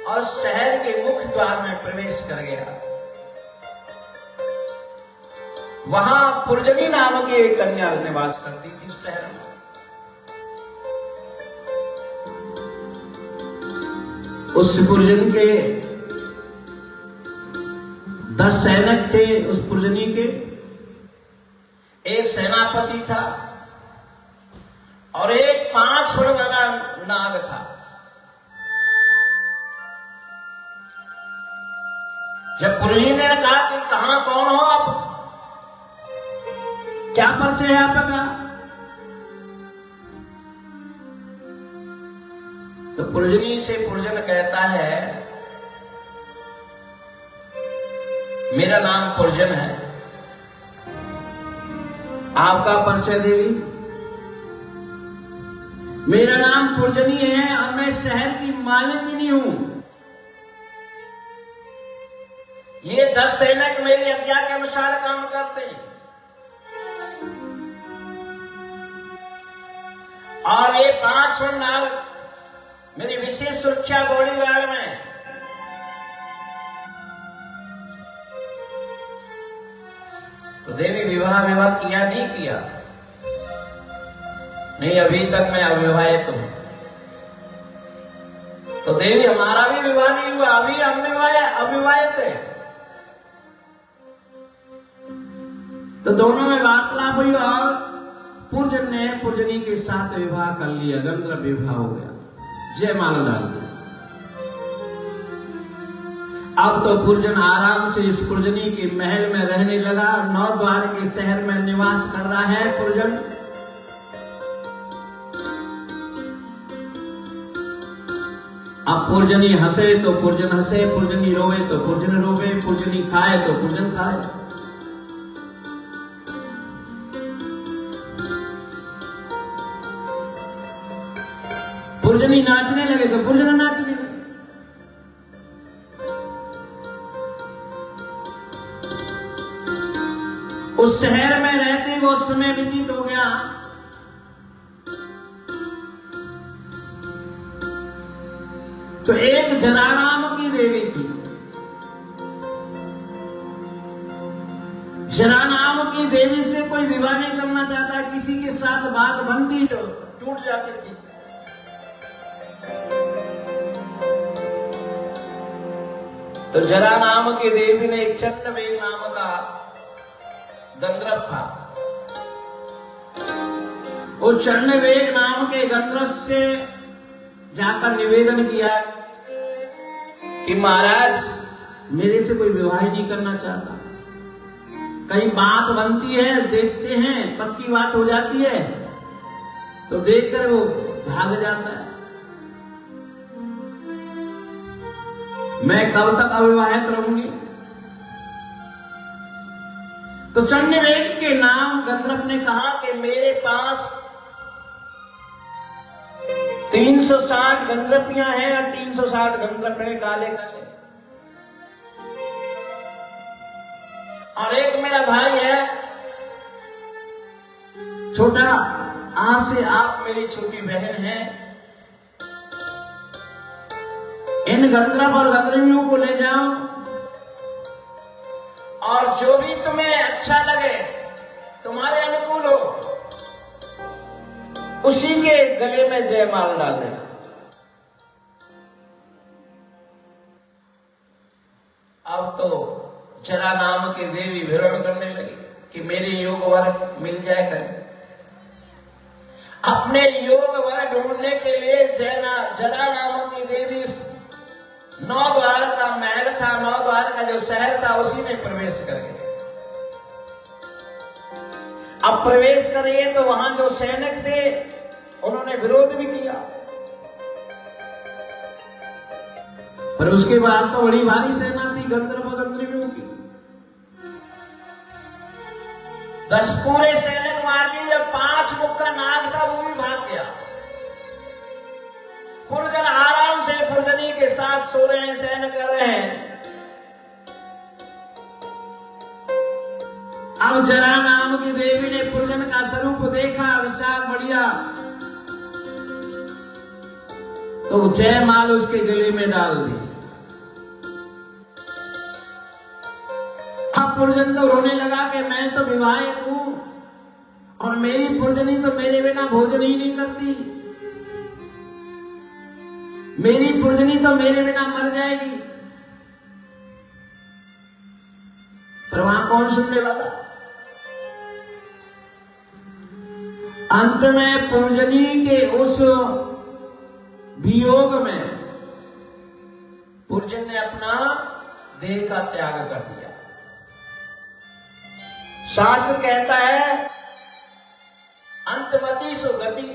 और शहर के मुख्य द्वार में प्रवेश कर गया। वहां पुरजनी नाम की एक कन्या निवास करती थी उस शहर में। उस पुरजन के 10 सैनिक थे। उस पुरजनी के एक सेनापति था और एक 5 फुट वाला नाग था। जब पुरजनी ने कहा कि कहां कौन हो आप, क्या परिचय है आपका, तो पुरजनी से पुरजन कहता है, मेरा नाम पुरजन है, आपका परिचय देवी। मेरा नाम पुरजनी है और मैं शहर की मालिकिनी हूं। ये 10 सैनिक मेरी आज्ञा के अनुसार काम करते हैं और ये 5 नाग मेरी विशेष सुरक्षा बॉडीगार्ड में। तो देवी विवाह किया नहीं किया? नहीं, अभी तक मैं अविवाहित हूं। तो देवी हमारा भी विवाह नहीं हुआ, अभी हम अविवाहित है। तो दोनों में वार्तालाप हुई और पुरजन ने पुरजनी के साथ विवाह कर लिया, गंधर्व विवाह हो गया, जयमाला डाल दी। अब तो पुरजन आराम से इस पुरजनी के महल में रहने लगा। 9 द्वार के शहर में निवास कर रहा है पुरजन। अब पुरजनी हंसे तो पुरजन हंसे, पुरजनी रोवे तो पुरजन रोवे, पुरजनी खाए तो पुरजन खाए। पुरजनी नाचने लगे तो पुरजन नाचने लगे। उस शहर में रहते वो समय व्यतीत हो गया। तो एक जरा नाम की देवी थी। जरा नाम की देवी से कोई विवाह नहीं करना चाहता, किसी के साथ बात बनती तो टूट जाती थी। तो जरा नाम की देवी ने एक चंद्रवेग नाम का गंधर्व था। उस चंद्रवेग नाम के गंधर्व से जाकर निवेदन किया कि महाराज मेरे से कोई विवाह नहीं करना चाहता। कहीं बात बनती है, देखते हैं, पक्की बात हो जाती है तो देखकर वो भाग जाता है। मैं कब तक अविवाहित रहूंगी? तो चंद्रवेग के नाम गंधर्व ने कहा कि मेरे पास 360 गंधर्वियां हैं और 360 गंधर्व हैं काले काले, और एक मेरा भाई है छोटा, आज से आप मेरी छोटी बहन हैं। इन गंधर्व और गंधर्वियों को ले जाओ और जो भी तुम्हें अच्छा लगे, तुम्हारे अनुकूल हो, उसी के गले में जयमाल डाल देना। अब तो जरा नाम की देवी विवरण करने लगी कि मेरे योग वर मिल जाए कर। अपने योग वर ढूंढने के लिए जरा नाम की देवी 9 द्वार का महल था, 9 द्वार का जो शहर था उसी में प्रवेश कर गए। अब प्रवेश करिए तो वहां जो सैनिक थे उन्होंने विरोध भी किया, पर उसके बाद तो बड़ी भारी सेना थी गंधर्व गंधर्वियों की। 10 पूरे सैनिक मार दिए। जब 5 मुक्का नाग था वो भी भाग गया। पुरजन आराम से पुरजनी के साथ सो रहे हैं, शयन कर रहे हैं। अब जरा नाम की देवी ने पुरजन का स्वरूप देखा, विशाल बढ़िया, तो जयमाल उसके गले में डाल दी। अब पुरजन तो रोने लगा कि मैं तो विवाहित हूं और मेरी पुरजनी तो मेरे बिना भोजन ही नहीं करती, मेरी पुरजनी तो मेरे बिना मर जाएगी। पर वहां कौन सुनने वाला? अंत में पुरजनी के उस वियोग में पुरजन ने अपना देह का त्याग कर दिया। शास्त्र कहता है अंतमति सो गति,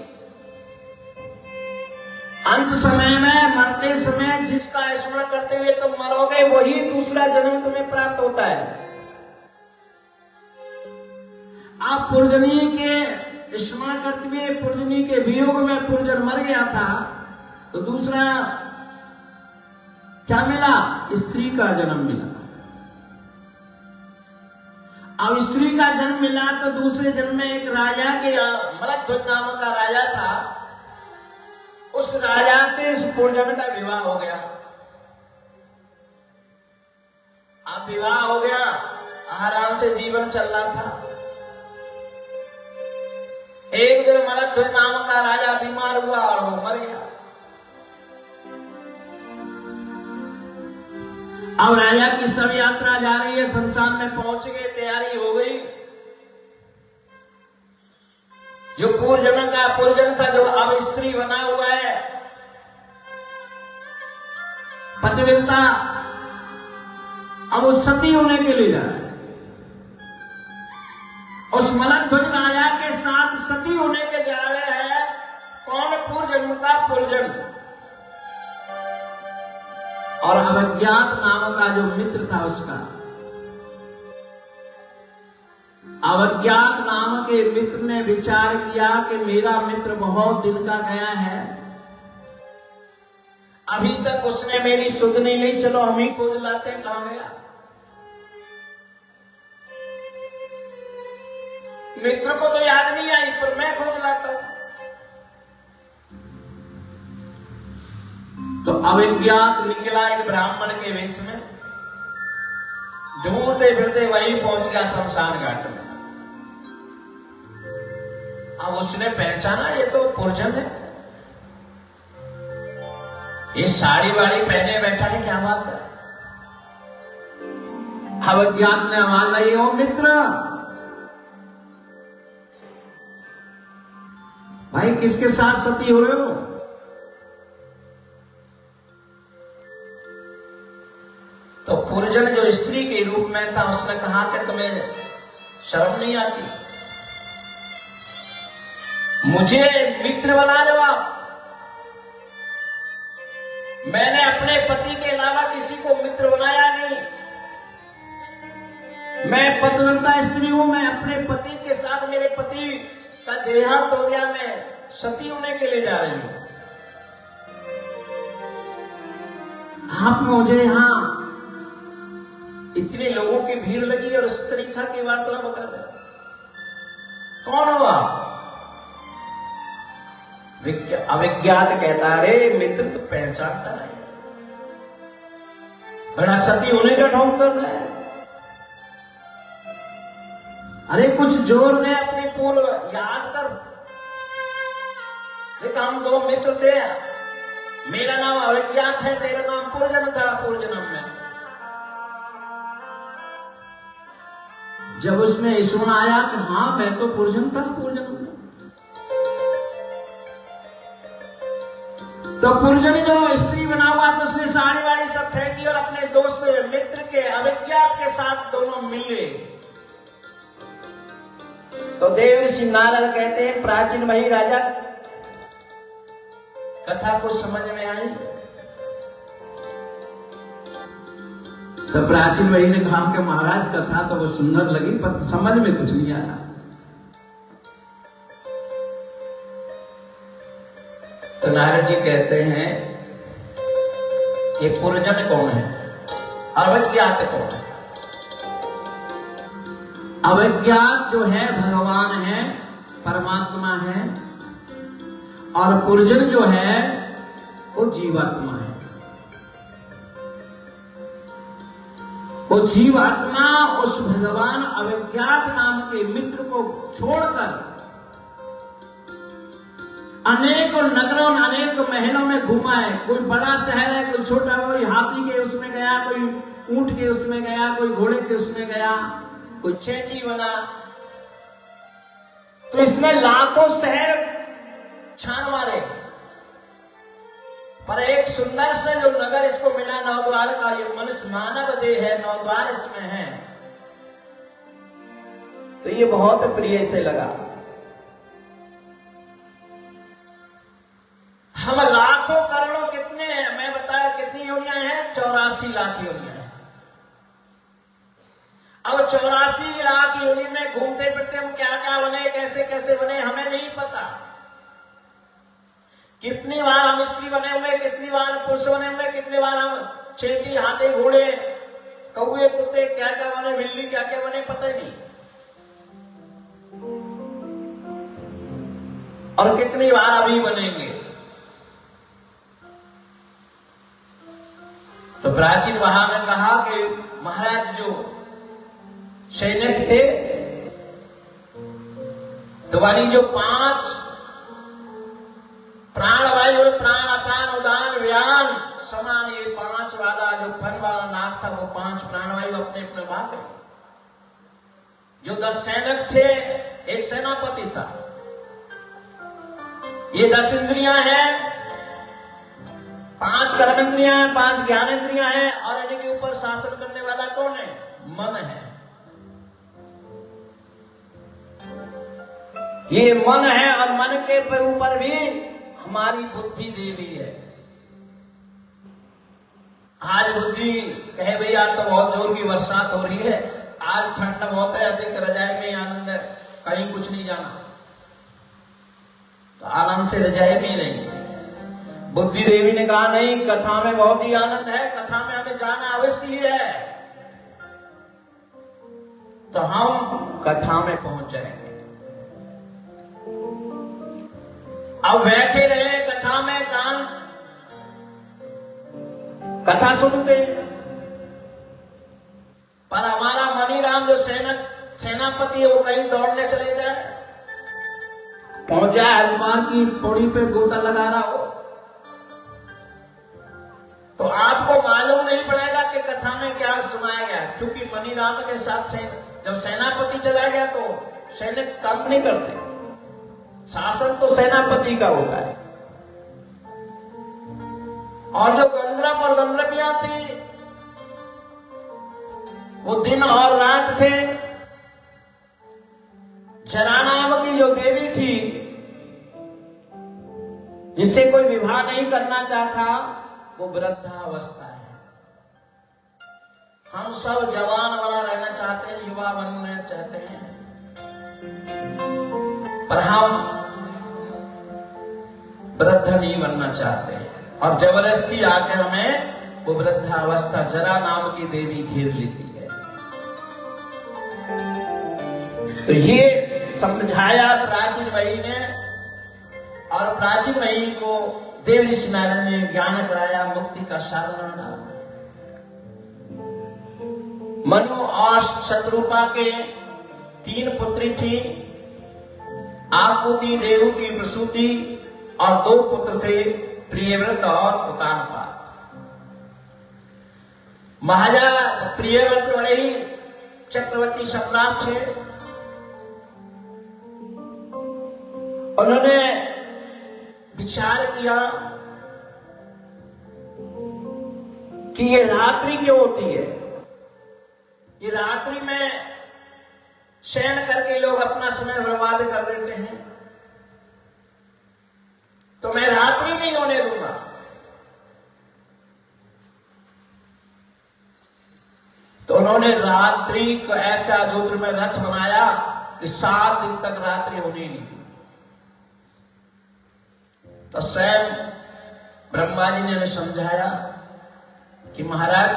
अंत समय में, मरते समय जिसका स्मरण करते हुए तुम मरोगे वही दूसरा जन्म तुम्हें प्राप्त होता है। आप पुरजनी के स्मरण करते हुए पुरजनी के वियोग में पुरजन मर गया था, तो दूसरा क्या मिला? स्त्री का जन्म मिला। अब स्त्री का जन्म मिला तो दूसरे जन्म में एक राजा के, मलध्वज नाम का राजा था, उस राजा से इस पुरजन का विवाह हो गया। अब विवाह हो गया, आराम से जीवन चल रहा था। एक दिन मलध्वज नाम का राजा बीमार हुआ और वो मर गया। अब राजा की सब यात्रा जा रही है, शमशान में पहुंच गए, तैयारी हो गई। जो पुरजन था, जो अब स्त्री बना हुआ है, पतिव्रता, अब वो सती होने के लिए जा रहा है। उस मलक ध्वज राजा के साथ सती होने के जा रहे हैं। कौन? पूर्वजन्म का पूर्वजन और अवज्ञात नाम का जो मित्र था उसका। अवज्ञात नाम के मित्र ने विचार किया कि मेरा मित्र बहुत दिन का गया है, अभी तक उसने मेरी सुध नहीं ली, चलो हम ही खोज लाते हैं कहां गया। मित्र को तो याद नहीं आई, पर मैं खोज लाता हूं। तो अविज्ञात निकला एक ब्राह्मण के वेश में, ढूंढते फिरते वहीं पहुंच गया शमशान घाट में। अब उसने पहचाना ये तो पूर्वजन है, ये साड़ी वाड़ी पहने बैठा है, क्या बात है। अविज्ञात ने आवाज लाई, ओ मित्र, भाई किसके साथ सती हो रहे हो? तो पूर्वजन जो स्त्री के रूप में था उसने कहा कि तुम्हें शर्म नहीं आती, मुझे मित्र बना रहे हो आप? मैंने अपने पति के अलावा किसी को मित्र बनाया नहीं। मैं पतिव्रता स्त्री हूं, मैं अपने पति के साथ, मेरे पति का देहांत हो गया, मैं सती होने के लिए जा रही हूं। आप मुझे यहां इतने लोगों की भीड़ लगी और इस तरीका की वार्तालाप कर रहे, कौन हो आप? अविज्ञात कहता, अरे मित्र तो पहचानता नहीं, बड़ा सती होने का ढोंग कर रहा है। अरे कुछ जोर दे, अपनी पूर्व याद कर। देखा हम दो मित्र थे, मेरा नाम अविज्ञात है, तेरा नाम पूर्वजन्म था, पूर्वजन्म में। जब उसमें सुना आया कि हाँ मैं तो पूर्वजन्म था, पूर्वजन्म में, तो पूर्वजन जो स्त्री बना हुआ तो उसने साड़ी वाड़ी सब फेंकी और अपने दोस्त मित्र के अविज्ञात के साथ दोनों मिले। तो देव ऋषि नारद कहते हैं, प्राचीन वही राजा, कथा को समझ में आई? तो प्राचीन वही ने कहा कि महाराज कथा तो वो सुंदर लगी, पर समझ में कुछ नहीं आया। तो नारद जी कहते हैं, ये पूर्वजन कौन है, अविज्ञात कौन है? अविज्ञात जो है भगवान है, परमात्मा है, और पूर्वजन जो है वो जीवात्मा है। वो जीवात्मा उस भगवान अविज्ञात नाम के मित्र को छोड़कर अनेक नगरों अनेक महलों में घूमा है। कोई बड़ा शहर है, कोई छोटा, कोई हाथी के उसमें गया, कोई ऊंट के उसमें गया, कोई घोड़े के उसमें गया, कोई चेटी बना। तो इसमें लाखों शहर छान मारे, पर एक सुंदर से जो नगर इसको मिला नवद्वार का, ये मनुष्य मानव देह है, नवद्वार इसमें है, तो ये बहुत प्रिय से लगा। हम लाखों करोड़ों कितने हैं, मैं बताया कितनी योनियां हैं, 84 लाख योनियां हैं। अब 84 लाख योनि में घूमते फिरते हम क्या क्या बने, कैसे कैसे बने, हमें नहीं पता। कितनी बार हम स्त्री बने हुए, कितनी बार पुरुष बने हुए, कितनी बार हम चेटी, हाथी, घोड़े, कौए, कुत्ते, क्या क्या बने, बिल्ली क्या क्या बने, पता ही नहीं। और कितनी बार अभी बनेंगे। तो प्राचीन वहां ने कहा कि महाराज जो सैनिक थे, तो वाली जो 5 प्राणवायु, प्राण, अपान, उदान, व्यान, समान, ये 5 वाला जो फन वाला नाक था, वो 5 प्राणवायु अपने अपने बात है। जो 10 सैनिक थे, एक सेनापति था। ये 10 इंद्रियां हैं, 5 कर्मेंद्रियां हैं, 5 ज्ञानेंद्रियां हैं, और इनके ऊपर शासन करने वाला कौन है? मन है। ये मन है, और मन के ऊपर भी हमारी बुद्धि देवी है। आज बुद्धि कहे भैया तो बहुत जोर की बरसात हो रही है, आज ठंड बहुत है, अधिक रजाई में आनंद है, कहीं कुछ नहीं जाना, तो आनंद से रजाई में नहीं। बुद्धि देवी ने कहा नहीं, कथा में बहुत ही आनंद है, कथा में हमें जाना अवश्य है, तो हम कथा में पहुंच जाएंगे। अब बैठे रहे कथा में, कान कथा सुनते, पर हमारा मनीराम जो सेनापति है वो कहीं दौड़ने चले जाए, पहुंच जाए हनुमान की पौड़ी पे गोता लगा रहा हो, तो आपको मालूम नहीं पड़ेगा कि कथा में क्या सुनाया गया, क्योंकि मनीराम के साथ जब सेनापति चला गया तो सैनिक काम नहीं करते, शासन तो सेनापति का होता है। और जो गंधर्व और गंधर्वियां थी वो दिन और रात थे। जरा नाम की जो देवी थी जिससे कोई विवाह नहीं करना चाहता, वो वृद्धावस्था है। हम सब जवान बना रहना चाहते हैं, युवा बनना चाहते हैं, पर हम वृद्ध नहीं बनना चाहते, और जबरदस्ती आकर हमें वो वृद्धावस्था जरा नाम की देवी घेर लेती है। तो ये समझाया प्राचीन मही ने, और प्राचीन मही को देव ऋषि नारायण ने ज्ञान कराया, मुक्ति का साधन बना। मनु और शत्रुपा के 3 पुत्री थी, आकुति, देवु की प्रसूति, और 2 पुत्र थे, प्रियव्रत और उतानपाद। महाराजा प्रियव्रत बड़े ही चक्रवर्ती सम्राट थे। उन्होंने विचार किया कि ये रात्रि क्यों होती है, ये रात्रि में शयन करके लोग अपना समय बर्बाद कर देते हैं, तो मैं रात्रि नहीं होने दूंगा। तो उन्होंने रात्रि को ऐसा रुद्र में रथ बनाया कि 7 दिन तक रात्रि होने नहीं दी। तो स्वयं ब्रह्मा जी ने समझाया कि महाराज,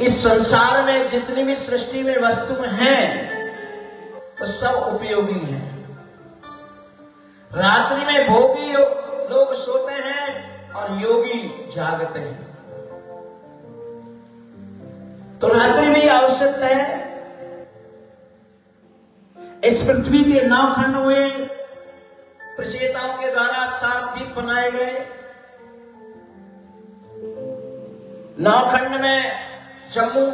इस संसार में जितनी भी सृष्टि में वस्तु हैं वो सब उपयोगी हैं। रात्रि में भोगी लोग सोते हैं और योगी जागते हैं, तो रात्रि भी आवश्यक है। इस पृथ्वी के 9 खंड हुए, प्रचेताओं के द्वारा 7 द्वीप बनाए गए। 9 खंड में जम्मू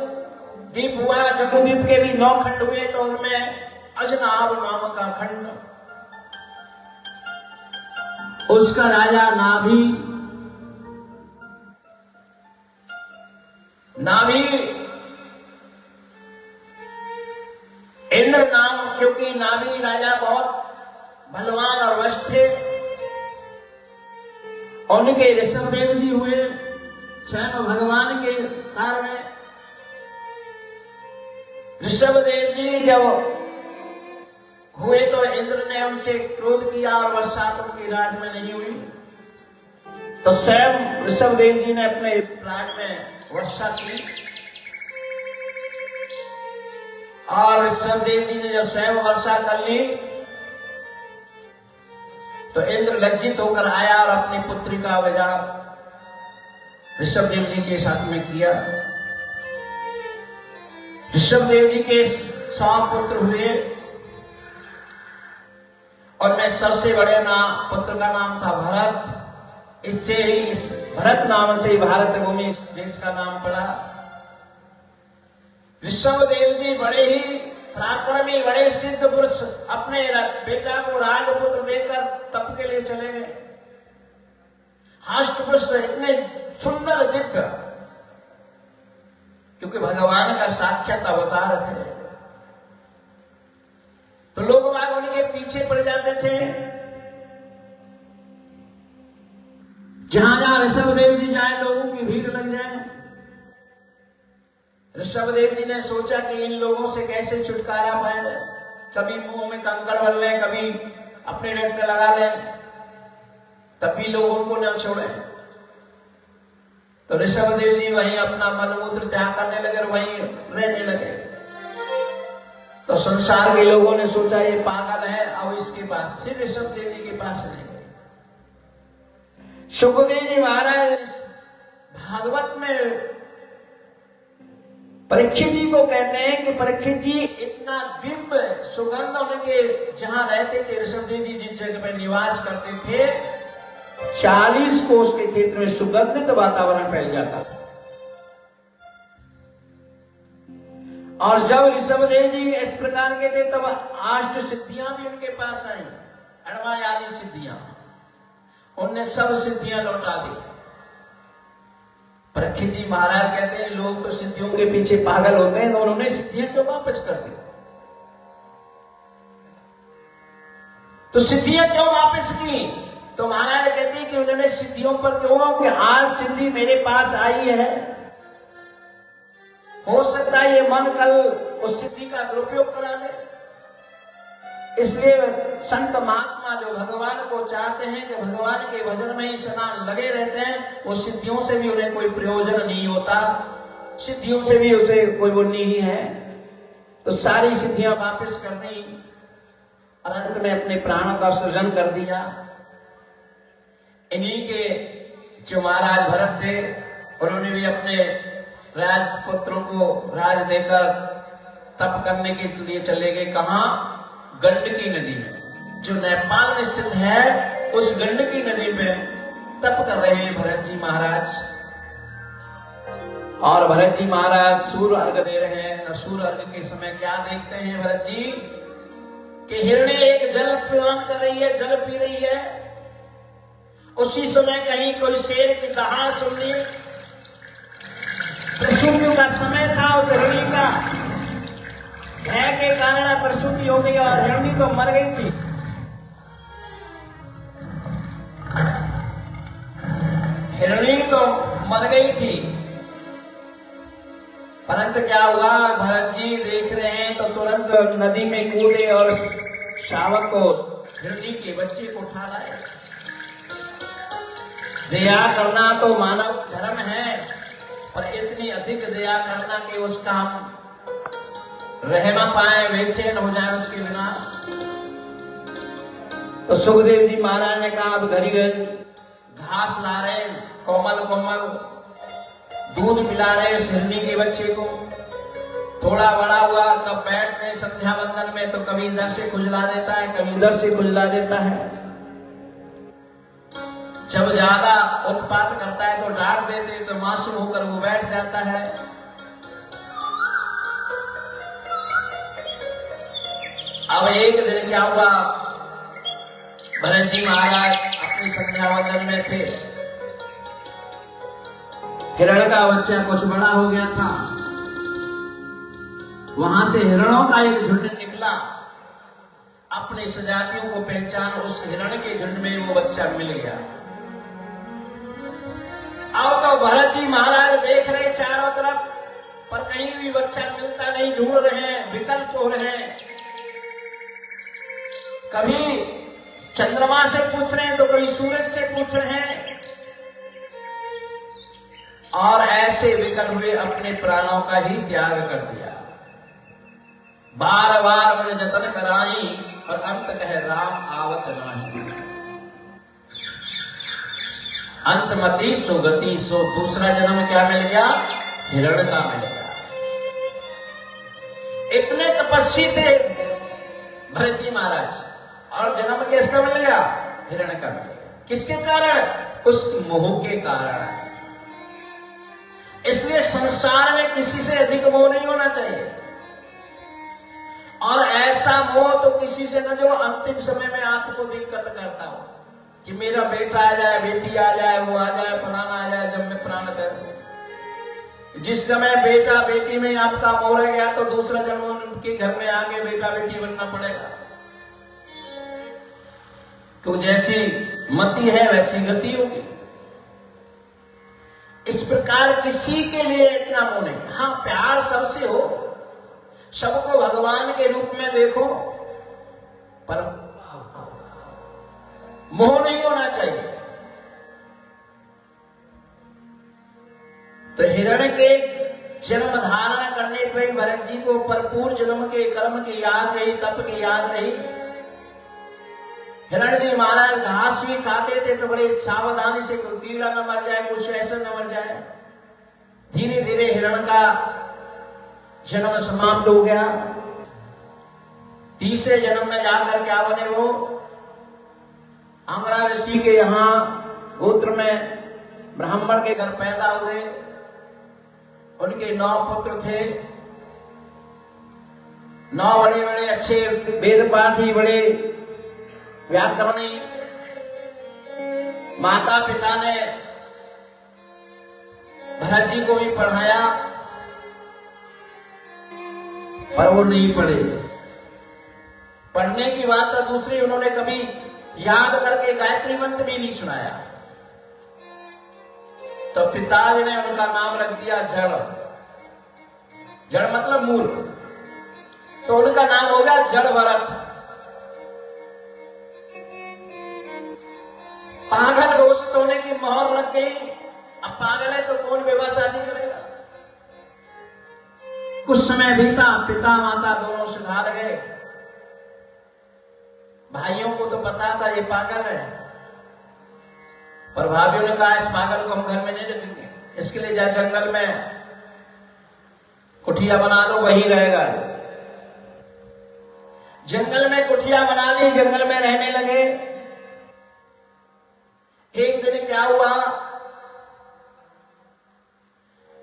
द्वीप हुआ, जम्मू द्वीप के भी 9 खंड हुए, तो उनमें अजनाब नाम का खंड, उसका राजा नाभि इंद्र नाम, क्योंकि नाभि राजा बहुत बलवान और वश थे। उनके ऋषभदेव जी हुए, स्वयं भगवान के कार में। ऋषभदेव जी जब हुए तो इंद्र ने उनसे क्रोध किया और वर्षा उनकी राज में नहीं हुई, तो स्वयं ऋषभदेव जी ने अपने राज में वर्षा की। और ऋषभदेव जी ने जब स्वयं वर्षा कर ली तो इंद्र लज्जित होकर आया और अपनी पुत्री का विवाह ऋषभदेव जी के साथ में किया। ऋषभदेव जी के 100 पुत्र हुए, और में सबसे बड़े पुत्र का नाम था भरत। इससे ही इस भरत नाम से ही भारत भूमि इस देश का नाम पड़ा। ऋषभदेव जी बड़े ही पराक्रमी, बड़े सिद्ध पुरुष, अपने बेटा को राजपुत्र देकर तप के लिए चले गए। हष्ट पुष्ट इतने सुंदर दिव्य, क्योंकि भगवान का साक्षात अवतार थे। तो लोग बाग उनके पीछे पड़ जाते थे। जहां जहां ऋषभदेव जी जाए लोगों की भीड़ लग जाए। ऋषभदेव जी ने सोचा कि इन लोगों से कैसे छुटकारा पाया जाए। कभी मुंह में कंकड़ भर लें, कभी अपने नेट में लगा लें, तब भी लोग उनको न छोड़े। तो ऋषभदेव जी वहीं अपना मलमूत्र त्याग करने लगे और वहीं रहने लगे। तो संसार के लोगों ने सोचा ये पागल है, अब इसके पास, फिर ऋषभदेव जी के पास नहीं। सुखदेव जी महाराज भागवत में परीक्षित जी को कहते हैं कि परीक्षित जी इतना दिव्य सुगंध उनके जहां रहते थे, ऋषभदेव जी जिस जगह में निवास करते थे, 40 कोस के क्षेत्र में सुगंधित वातावरण फैल जाता था। और जब ऋषभदेव जी इस प्रकार के थे तब अष्ट सिद्धियां भी उनके पास आई, अणवा आदि सिद्धियां। उनने सब सिद्धियां लौटा दी। परीक्षित जी महाराज कहते हैं लोग तो सिद्धियों के पीछे पागल होते हैं, तो उन्होंने सिद्धियां क्यों वापस कर दी? तो सिद्धियां क्यों वापस की? तो महाराज कहते हैं कि उन्होंने सिद्धियों पर क्यों, कि आज सिद्धि मेरे पास आई है, हो सकता है ये मन कल उस सिद्धि का दुरुपयोग करा दे। इसलिए संत महात्मा जो भगवान को चाहते हैं, कि भगवान के भजन में ही सदा लगे रहते हैं, वो सिद्धियों से भी उन्हें कोई प्रयोजन नहीं होता, सिद्धियों से भी उसे कोई वो नहीं है। तो सारी सिद्धियां वापस कर दी और अंत में अपने प्राणों का सृजन कर दिया। इन्हीं के जो महाराज भरत थे, उन्होंने भी अपने राजपुत्रों को राज देकर तप करने के लिए चले गए। कहां? गंडकी नदी में, जो नेपाल में स्थित है, उस गंडकी नदी में तप कर रहे हैं भरत जी महाराज। और भरत जी महाराज सूर्य अर्घ दे रहे हैं। सूर्य अर्घ के समय क्या देखते हैं भरत जी, कि हिरणी एक जल पान कर रही है, जल पी रही है। उसी समय कहीं कोई शेर की दहाड़ सुन ली। प्रसूति का समय था उस हिरणी का, भय के कारण प्रसूति हो गई और हिरणी तो मर गई थी। हिरणी तो मर गई थी, परंतु क्या हुआ, भरत जी देख रहे हैं तो तुरंत नदी में कूदे और शावक को, हिरणी के बच्चे को उठा लाए। दया करना तो मानव धर्म है, पर इतनी अधिक दया करना कि उसका हम रह न पाए, बेचैन हो जाए उसके बिना। तो सुखदेव जी महाराज ने कहा अब घड़ी घड़ी घास ला रहे, कोमल कोमल दूध पिला रहे हिरनी के बच्चे को। थोड़ा बड़ा हुआ कब बैठते हैं संध्या बंदन में, तो कभी इधर से खुजला देता है, कभी उधर से खुजला देता है। जब ज्यादा उत्पात करता है तो डांट देते, तो मासूम होकर वो बैठ जाता है। अब एक दिन क्या हुआ, भरत जी महाराज अपनी संध्या वंदन में थे। हिरण का बच्चा कुछ बड़ा हो गया था, वहां से हिरणों का एक झुंड निकला। अपने सजातियों को पहचान उस हिरण के झुंड में वो बच्चा मिल गया। अब तो भरत जी महाराज देख रहे चारों तरफ, पर कहीं भी बच्चा मिलता नहीं, ढूंढ रहे हैं, विकल्प हो रहे हैं। कभी चंद्रमा से पूछ रहे हैं तो कभी सूरज से पूछ रहे हैं, और ऐसे विकल हुए अपने प्राणों का ही त्याग कर दिया। बार बार मन जतन कराई और अंत कह राम आवत नाही। अंतमति सुगति, सो दूसरा जन्म क्या मिल गया? हिरण का मिल गया। इतने तपस्वी थे भरत जी महाराज, और जन्म किसका मिल गया? हिरण का मिल गया। किसके कारण? उस मोह के कारण। इसलिए संसार में किसी से अधिक मोह नहीं होना चाहिए, और ऐसा मोह तो किसी से न जो अंतिम समय में आपको दिक्कत करता हो। कि मेरा बेटा आ जाए, बेटी आ जाए, वो आ जाए, फलाना आ जाए, जब मैं प्राण कर। जिस समय बेटा बेटी में आपका मोह गया तो दूसरा जन्म उनके घर में आके बेटा बेटी बनना पड़ेगा। तो जैसी मति है वैसी गति होगी। इस प्रकार किसी के लिए इतना मोह नहीं। हाँ, प्यार सबसे हो, सबको भगवान के रूप में देखो, पर मोह नहीं होना चाहिए। तो हिरण्य के जन्म धारण करने पर भरत जी को भरपूर जन्म के कर्म की याद रही, तप की याद रही। हिरण्य जी महाराज घास भी खाते थे तो बड़े सावधानी से, कोई कीड़ा न मर जाए, कुछ ऐसा न मर जाए। धीरे धीरे हिरण का जन्म समाप्त हो गया। तीसरे जन्म में जाकर क्या बने वो? अंगरा ऋषि के यहां गोत्र में ब्राह्मण के घर पैदा हुए। उनके 9 पुत्र थे, 9 बड़े बड़े अच्छे वेद पाठी, बड़े व्याकरणी। माता पिता ने भरत जी को भी पढ़ाया, पर वो नहीं पढ़े। पढ़ने की बात तो दूसरी, उन्होंने कभी याद करके गायत्री मंत्र भी नहीं सुनाया। तो पिताजी ने उनका नाम रख दिया जड़। जड़ मतलब मूर्ख, तो उनका नाम हो गया जड़ भरत। पागल घोषित होने की मोहर लग गई। अब पागल है तो कौन विवाह शादी करेगा? कुछ समय बीता, पिता माता दोनों सुधार गए। भाइयों को तो पता था ये पागल है, पर भाभियों ने कहा इस पागल को हम घर में नहीं रखेंगे, इसके लिए जा जंगल में कुटिया बना दो, वही रहेगा। जंगल में कुटिया बना ली, जंगल में रहने लगे। एक दिन क्या हुआ,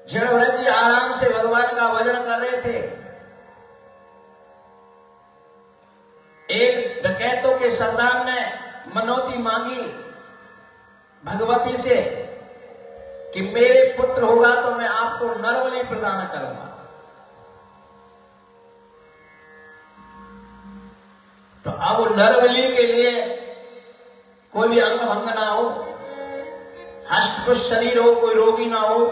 जड़भरत जी आराम से भगवान का भजन कर रहे थे। एक डकैतों के सरदार ने मनौती मांगी भगवती से कि मेरे पुत्र होगा तो मैं आपको नरबलि प्रदान करूंगा। तो अब नरबलि के लिए कोई भी अंग भंग ना हो, हष्टपुष्ट शरीर हो, कोई रोगी ना हो।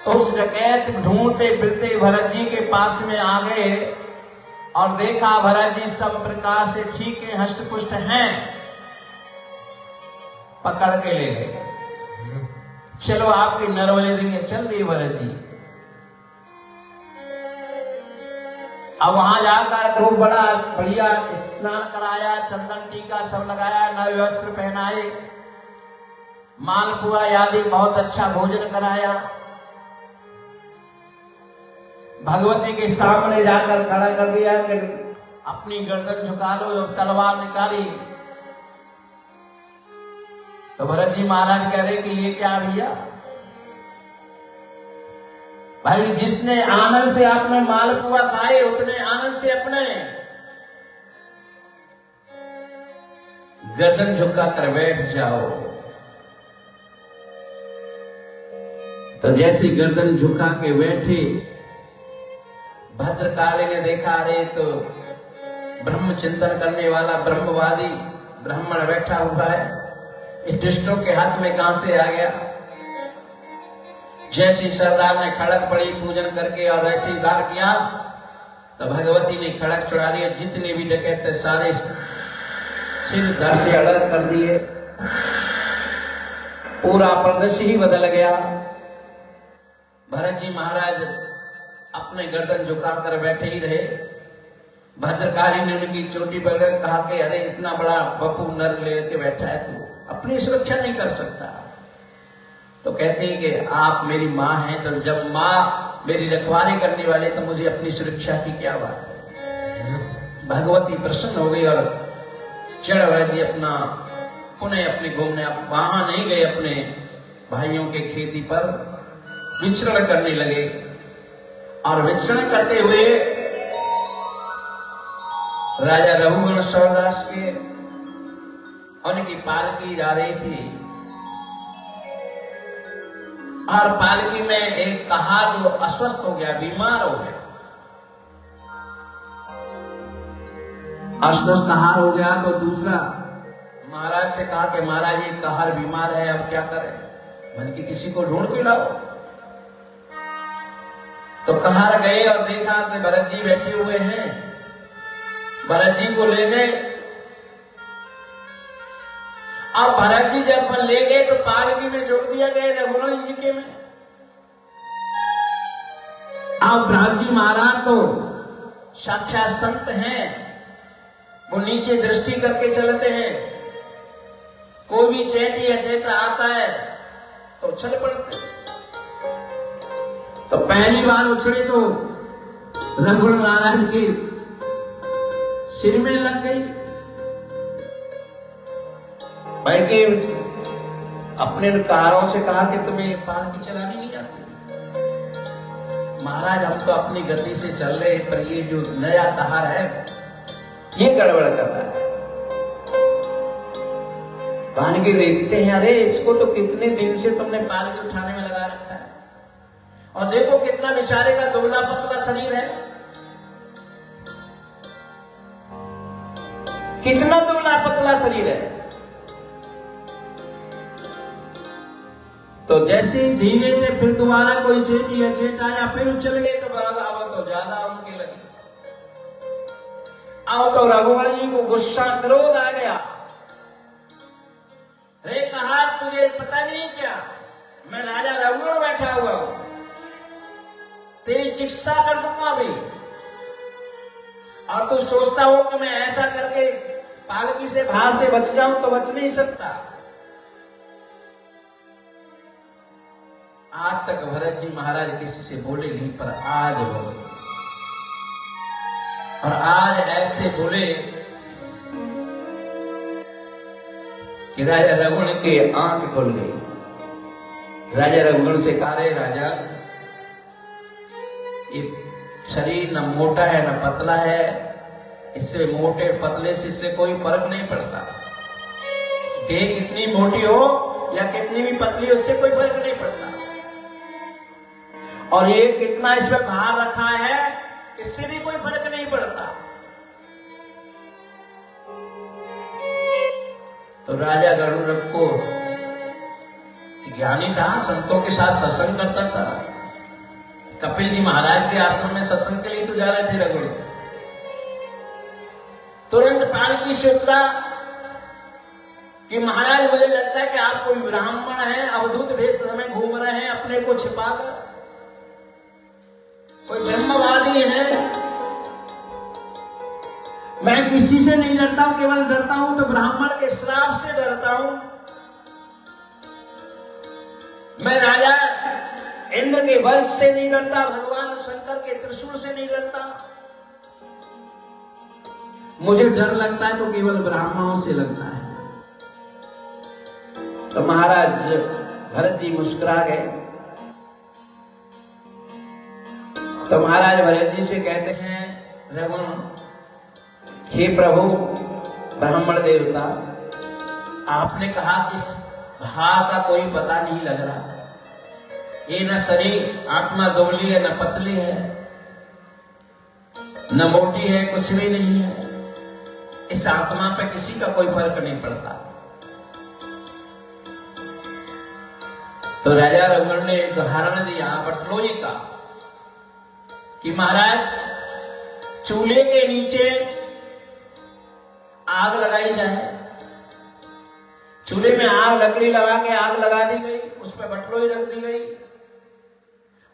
तो उस डकैत ढूंढते फिरते भरत जी के पास में आ गए और देखा भरत जी सब प्रकार से ठीक है, हष्टपुष्ट हैं। पकड़ के ले गए, चलो आपकी नरबलि देंगे। चल दिए भरत जी। अब वहां जाकर खूब बड़ा बढ़िया स्नान कराया, चंदन टीका सब लगाया, नए वस्त्र पहनाए, मालपुआ आदि बहुत अच्छा भोजन कराया। भगवती के सामने जाकर खड़ा कर दिया कि अपनी गर्दन झुका लो। जब तलवार निकाली तो भरत जी महाराज कह रहे कि ये क्या भैया? भाई जिसने आनंद से आपने मालपुआ खाए उतने आनंद से अपने गर्दन झुका कर बैठ जाओ। तो जैसी गर्दन झुका के बैठे, भद्रकाली ने देखा, अरे तो ब्रह्म चिंतन करने वाला ब्रह्मवादी ब्राह्मण बैठा हुआ है, इस दुष्टों के हाथ में कहां से आ गया। जैसी सरदार ने खड़क पड़ी पूजन करके और ऐसे ही दार किया, तो भगवती ने खड़क चढ़ा लिया। जितने भी डकैत सारे सिर धड़ से अलग कर दिए, पूरा परिदृश्य ही बदल गया। भरत जी महाराज अपने गर्दन झुकाकर बैठे ही रहे। भद्रकाली ने उनकी चोटी पर कहा कि अरे इतना बड़ा बपू नर लेके बैठा है, तू अपनी सुरक्षा नहीं कर सकता। तो कहते हैं कि आप मेरी माँ हैं, तो जब माँ मेरी रखवाली करने वाले तो मुझे अपनी सुरक्षा की क्या बात है। भगवती प्रसन्न हो गई और जड़भरत जी अपना पुनः अपने घूमने, वहां नहीं गए, अपने भाइयों के खेती पर विचरण करने लगे। और विचरण करते हुए राजा रघुगण सौदास के उनकी पालकी जा रही थी और पालकी में एक कहा जो अस्वस्थ हो गया, बीमार हो गया। अस्वस्थ कहार हो गया तो दूसरा महाराज से कहा कि महाराज ये कहार बीमार है, अब क्या करें? मन की किसी को ढूंढ के लाओ। तो कहार गए और देखा कि भरत जी बैठे हुए हैं। भरत जी को ले गए और भरत जी जब ले गए तो पालकी में जोड़ दिया गया रघुनाथ जी के में। अब भरत जी महाराज तो साक्षात संत हैं, वो नीचे दृष्टि करके चलते हैं। कोई भी चेटी या चेटा आता है तो उछल पड़ते। तो पहली बार उछले तो रघुनाथ महाराज के सिर में लग गई। भाई अपने कारों से कहा कि तुम्हें एक पालकी चलानी नहीं आती? महाराज हम तो अपनी गति से चल रहे, पर ये जो नया कहार है ये गड़बड़ कर रहा है। पालकी देखते हैं, अरे इसको तो कितने दिन से तुमने पालकी उठाने में लगा रखा है, और देखो कितना बेचारे का दुबला पतला शरीर है, कितना दुबला पतला शरीर है। तो जैसे धीरे से फिर दोबारा कोई चेटी या चेटा आया, फिर उछल गए तो बराबर तो ज्यादा उनकी लगी। आओ तो रघुवर जी को गुस्सा क्रोध आ गया। रे कहा तुझे पता नहीं क्या, मैं राजा रघुवर बैठा हुआ हूं, तेरी चिकित्सा कर दूंगा अभी, और तू सोचता हो कि मैं ऐसा करके पालकी से बाहर से बच जाऊं, तो बच नहीं सकता। आज तक भरत जी महाराज किसी से बोले नहीं, पर आज बोले, और आज ऐसे बोले कि राजा रघुगण के आंख खुल गई। राजा रघुगण से कहा, रे राजा, ये शरीर न मोटा है न पतला है, इससे मोटे पतले से इससे कोई फर्क नहीं पड़ता। देह कितनी मोटी हो या कितनी भी पतली, उससे कोई फर्क नहीं पड़ता। और ये कितना इसमें भार रखा है, इससे भी कोई फर्क नहीं पड़ता। तो राजा गरुड़ को ज्ञानी था, संतों के साथ सत्संग करता था। कपिल जी महाराज के आश्रम में सत्संग के लिए तो जा रहे थे रघुड़। तुरंत पालकी से उतरा कि महाराज मुझे लगता है कि आप कोई ब्राह्मण हैं, अवधूत वेश में घूम रहे हैं अपने को छिपाकर, कोई ब्रह्मवादी है। मैं किसी से नहीं डरता हूं, केवल डरता हूं तो ब्राह्मण के श्राप से डरता हूं। मैं राजा इंद्र के वंश से नहीं डरता, भगवान शंकर के त्रिशूल से नहीं डरता। मुझे डर लगता है तो केवल ब्राह्मणों से लगता है। तो महाराज भरत जी मुस्कुरा गए। तो महाराज भरत जी से कहते हैं, रघुन, हे प्रभु ब्राह्मण देवता, आपने कहा कि इस भाव का कोई पता नहीं लग रहा, ये न शरीर आत्मा दुबली है न पतली है न मोटी है, कुछ भी नहीं है। इस आत्मा पे किसी का कोई फर्क नहीं पड़ता। तो राजा रघुगण ने एक उदाहरण दिया बटलोई का कि महाराज चूल्हे के नीचे आग लगाई जाए, चूल्हे में आग लकड़ी लगा के आग लगा दी गई, उसमें बटलोई रख दी गई,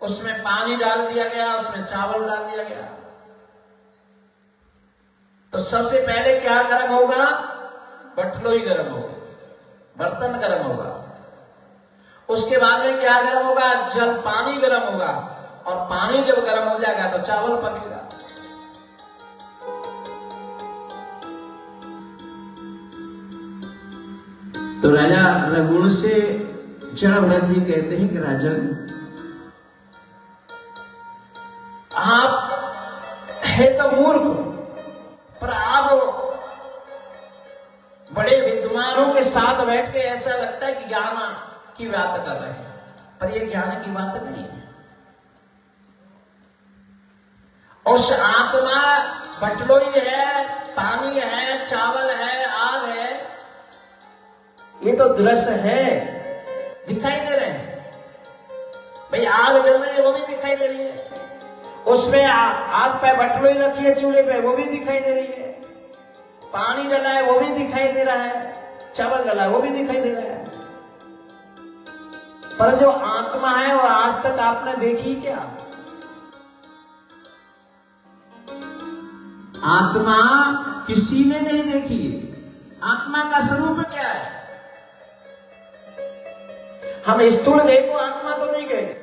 उसमें पानी डाल दिया गया, उसमें चावल डाल दिया गया। तो सबसे पहले क्या गर्म होगा? बटलोई गर्म होगी, बर्तन गर्म होगा। उसके बाद में क्या गर्म होगा? जल पानी गर्म होगा, और पानी जब गर्म हो जाएगा तो चावल पकेगा। तो राजा रघुगण से जड़ भरत जी कहते हैं कि राजन, आप है तो मूर्ख, पर आप बड़े विद्वानों के साथ बैठ के ऐसा लगता है कि ज्ञान की बात कर रहे हैं, पर यह ज्ञान की बात नहीं है। उस आत्मा बटलोई है, पानी है, चावल है, आग है, ये तो दृश्य है, दिखाई दे रहे हैं। भाई आग जल रही है वो भी दिखाई दे रही है, उसमें आग पे बटलोई रखी है चूल्हे पे वो भी दिखाई दे रही है, पानी डला है वो भी दिखाई दे रहा है, चावल डला है वो भी दिखाई दे रहा है। पर जो आत्मा है वो आज तक आपने देखी क्या? आत्मा किसी ने नहीं देखी। आत्मा का स्वरूप क्या है? हम स्थूल देह को आत्मा तो नहीं कहते।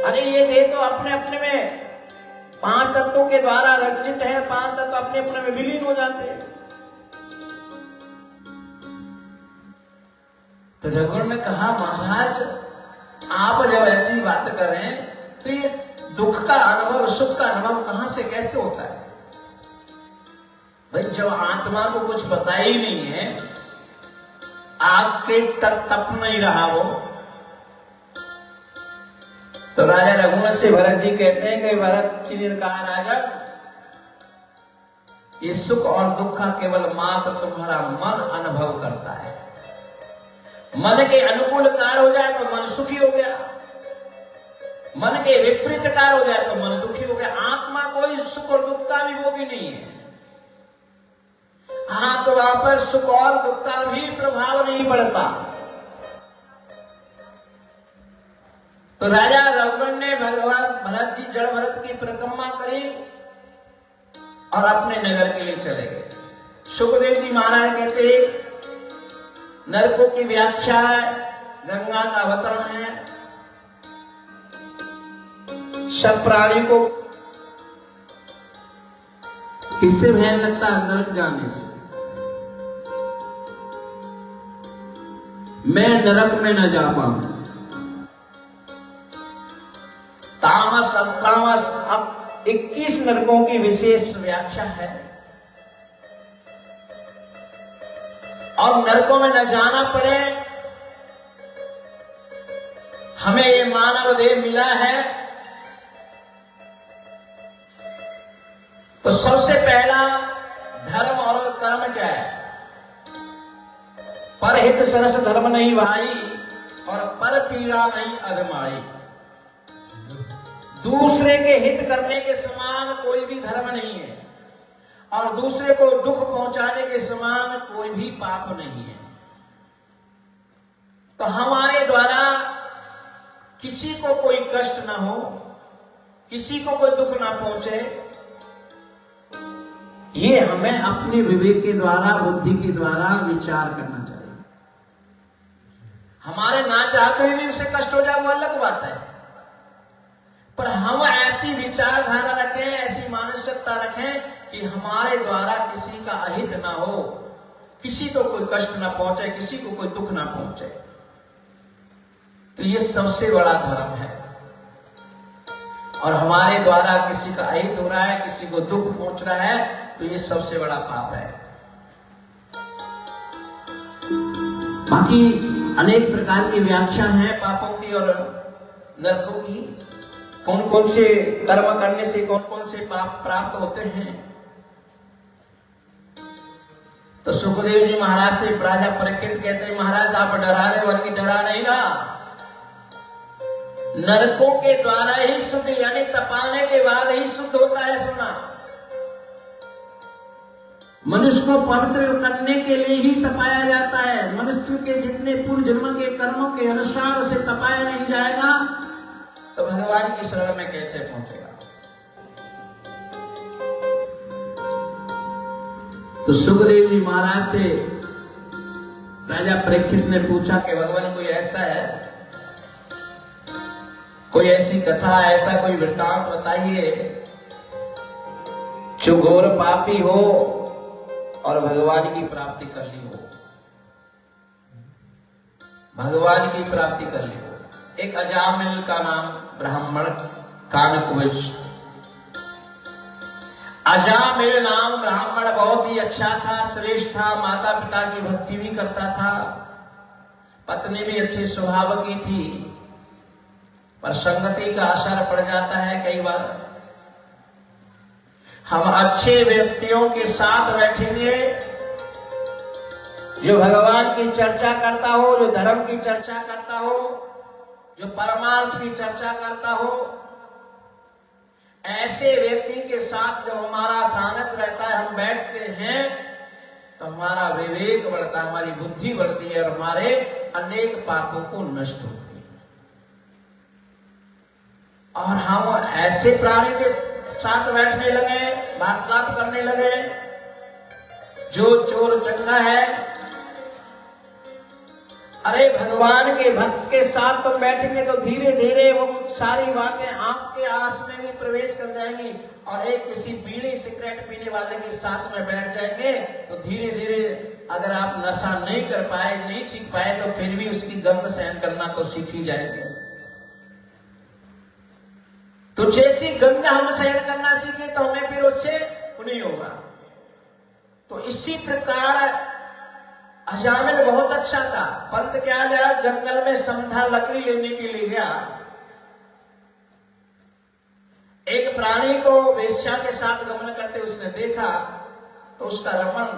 अरे ये देह तो अपने अपने में 5 तत्वों के द्वारा रचित है, 5 तत्व अपने अपने में विलीन हो जाते हैं। तो रघुवर ने कहा महाराज आप जब ऐसी बात कर रहे हैं तो ये दुख का अनुभव, सुख का अनुभव कहां से कैसे होता है? भाई जब आत्मा को कुछ पता ही नहीं है, आग के तक तप नहीं रहा वो, तो राजा रघुवंश से भरत जी कहते हैं कि भरत जी ने कहा राजा ये सुख और दुख का केवल मात्र तुम्हारा मन अनुभव करता है। मन के अनुकूल कार्य हो जाए तो मन सुखी हो गया, मन के विपरीत कार्य हो जाए तो मन दुखी हो गया। आत्मा कोई सुख और दुख का भी वो भी नहीं है। हाँ तो वहां पर सुख और दुख का भी प्रभाव नहीं पड़ता। तो राजा रघुवर ने भगवान भरत जी जड़ भरत की परिक्रमा करी और अपने नगर के लिए चले गए। सुखदेव जी महाराज कहते नरकों की व्याख्या है, गंगा का अवतरण है, सब प्राणी को किससे भय लगता है? नरक जाने से। मैं नरक में न जा पाऊं। तामस तामस अब 21 नरकों की विशेष व्याख्या है और नरकों में न जाना पड़े, हमें ये मानव देह मिला है तो सबसे पहला धर्म और कर्म क्या है? परहित सरस धर्म नहीं भाई और पर पीड़ा नहीं अधमाई। दूसरे के हित करने के समान कोई भी धर्म नहीं है और दूसरे को दुख पहुंचाने के समान कोई भी पाप नहीं है। तो हमारे द्वारा किसी को कोई कष्ट ना हो, किसी को कोई दुख ना पहुंचे, ये हमें अपने विवेक के द्वारा, बुद्धि के द्वारा विचार करना चाहिए। हमारे ना चाहते हुए भी उसे कष्ट हो जाए वो अलग बात है, पर हम ऐसी विचारधारा रखें, ऐसी मानसिकता रखें कि हमारे द्वारा किसी का अहित ना हो, किसी को कोई कष्ट ना पहुंचे, किसी को कोई दुख ना पहुंचे। तो ये सबसे बड़ा धर्म है। और हमारे द्वारा किसी का अहित हो रहा है, किसी को दुख पहुंच रहा है, तो ये सबसे बड़ा पाप है। बाकी अनेक प्रकार की व्याख्या है पापों की और नरकों की। कौन कौन से कर्म करने से कौन कौन से पाप प्राप्त होते हैं। तो सुखदेव जी महाराज से राजा परीक्षित कहते हैं महाराज आप डरा रहे, बल्कि डरा नहीं ना, नरकों के द्वारा ही शुद्ध, यानी तपाने के बाद ही शुद्ध होता है सोना। मनुष्य को पवित्र करने के लिए ही तपाया जाता है। मनुष्य के जितने पूर्व जन्म के कर्मों के अनुसार उसे तपाया नहीं जाएगा तो भगवान की शरण में कैसे पहुंचेगा। तो सुखदेव जी महाराज से राजा परीक्षित ने पूछा कि भगवान कोई ऐसा है, कोई ऐसी कथा, ऐसा कोई वृत्तांत बताइए जो घोर पापी हो और भगवान की प्राप्ति कर ली हो, भगवान की प्राप्ति कर ली हो। एक अजामिल का नाम ब्राह्मण कानकुब्ज, अजामिल नाम ब्राह्मण बहुत ही अच्छा था, श्रेष्ठ था, माता पिता की भक्ति भी करता था, पत्नी भी अच्छे स्वभाव की थी, पर संगति का असर पड़ जाता है कई बार। हम अच्छे व्यक्तियों के साथ बैठेंगे, जो भगवान की चर्चा करता हो, जो धर्म की चर्चा करता हो, जो परमार्थ की चर्चा करता हो, ऐसे व्यक्ति के साथ जब हमारा सानिध्य रहता है, हम बैठते हैं, तो हमारा विवेक बढ़ता है, हमारी बुद्धि बढ़ती है और हमारे अनेक पापों को नष्ट होती है। और हम ऐसे प्राणी के साथ बैठने लगे, वार्तालाप करने लगे, जो चोर चंगा है। अरे भगवान के भक्त के साथ तुम बैठेंगे तो धीरे धीरे वो सारी बातें आपके आस में भी प्रवेश कर जाएंगी। और एक किसी बीड़ी सिगरेट पीने वाले के साथ में बैठ जाएंगे तो धीरे धीरे अगर आप नशा नहीं कर पाए, नहीं सीख पाए, तो फिर भी उसकी गंध सहन करना तो सीख ही जाएंगे। तो जैसी गंध हम सहन करना सीखे तो हमें फिर उससे नहीं होगा। तो इसी प्रकार अजामिल बहुत अच्छा था। पंत क्या गया, जंगल में समधा लकड़ी लेने के लिए गया। एक प्राणी को वेश्या के साथ गमन करते उसने देखा, तो उसका रमन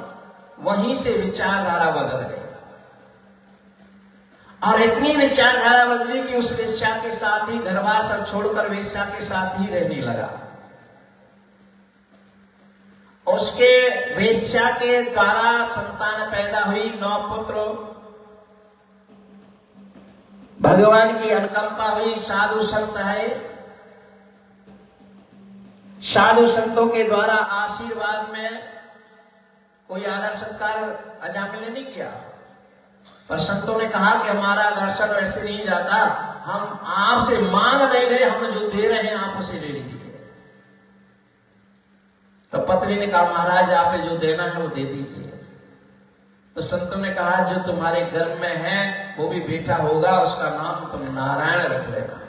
वहीं से विचारधारा बदल गई और इतनी विचारधारा बदली कि उस वेश्या के साथ ही घरबार सब छोड़कर वेश्या के साथ ही रहने लगा। उसके वेश्या के द्वारा संतान पैदा हुई, 9 पुत्र। भगवान की अनुकंपा हुई, साधु संत है, साधु संतों के द्वारा आशीर्वाद में कोई आदर सत्कार अजामिल ने नहीं किया, पर संतों ने कहा कि हमारा दर्शन वैसे नहीं जाता, हम आपसे मांग नहीं रहे, हम जो दे रहे हैं आप उसे ले लीजिए। तो पत्नी ने कहा महाराज आपने जो देना है वो दे दीजिए। तो संतों ने कहा जो तुम्हारे गर्भ में है वो भी बेटा होगा, उसका नाम तुम नारायण रख लेना।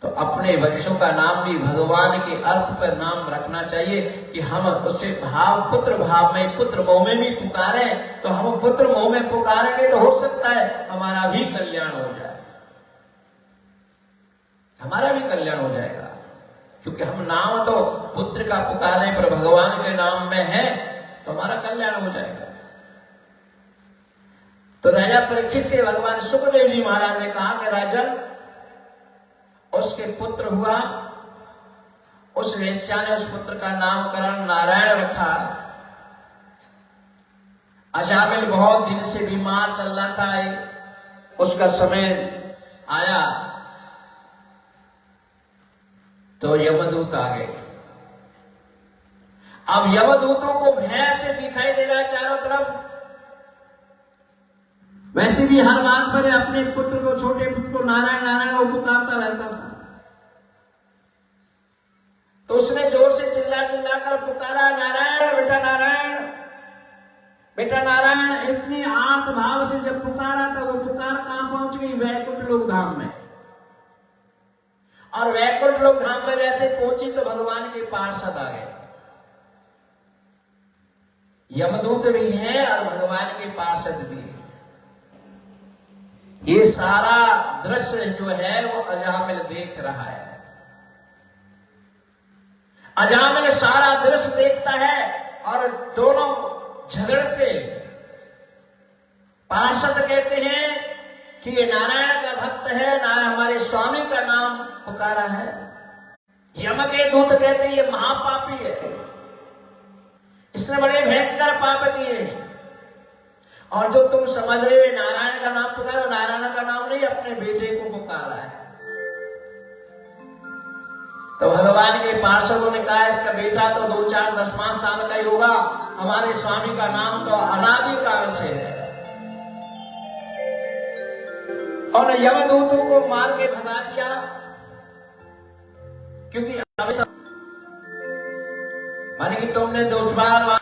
तो अपने बच्चों का नाम भी भगवान के अर्थ पर नाम रखना चाहिए कि हम उससे भाव, पुत्र भाव में, पुत्र मोह में भी पुकारे। तो हम पुत्र मोह में पुकारेंगे तो हो सकता है हमारा भी कल्याण हो जाए, हमारा भी कल्याण हो जाएगा, क्योंकि हम नाम तो पुत्र का पुकारे पर भगवान के नाम में है तो हमारा कल्याण हो जाएगा। तो राजा परीक्षित से भगवान सुखदेव जी महाराज ने कहा कि राजन, उसके पुत्र हुआ, उस वेश्या ने उस पुत्र का नामकरण नारायण रखा। अजामिल बहुत दिन से बीमार चल रहा था, उसका समय आया तो यमदूत आ गए। अब यमदूतों को भय से दिखाई दे रहा है चारों तरफ। वैसे भी हर बात पर अपने पुत्र को, छोटे पुत्र को नारायण नारायण वो पुकारता रहता था। तो उसने जोर से चिल्ला चिल्ला कर पुकारा, नारायण बेटा नारायण, बेटा नारायण। इतनी आर्त भाव से जब पुकारा था, वो पुकार कहां पहुंच गई, वैकुंठ लोक धाम में। और वैकुंठ लोक धाम पर जैसे पहुंची तो भगवान के पार्षद आ गए। यमदूत भी है और भगवान के पार्षद भी है। ये सारा दृश्य जो है वो अजामिल देख रहा है। अजामिल सारा दृश्य देखता है और दोनों झगड़ते। पार्षद कहते हैं कि ये नारायण का भक्त है, नारायण हमारे स्वामी का नाम पुकारा है। यम के दूत कहते हैं ये महापापी है, इसने बड़े भयंकर पाप किए। और जो तुम समझ रहे हो नारायण का नाम पुकारा, नारायण का नाम नहीं, अपने बेटे को पुकारा है। तो भगवान के पार्षदों ने कहा इसका बेटा तो 2, 4, 10, 5 साल का ही होगा, हमारे स्वामी का नाम तो अनादि काल से है। और यमदूतों को मार के भगा दिया, क्योंकि माने कि तुमने 2 बार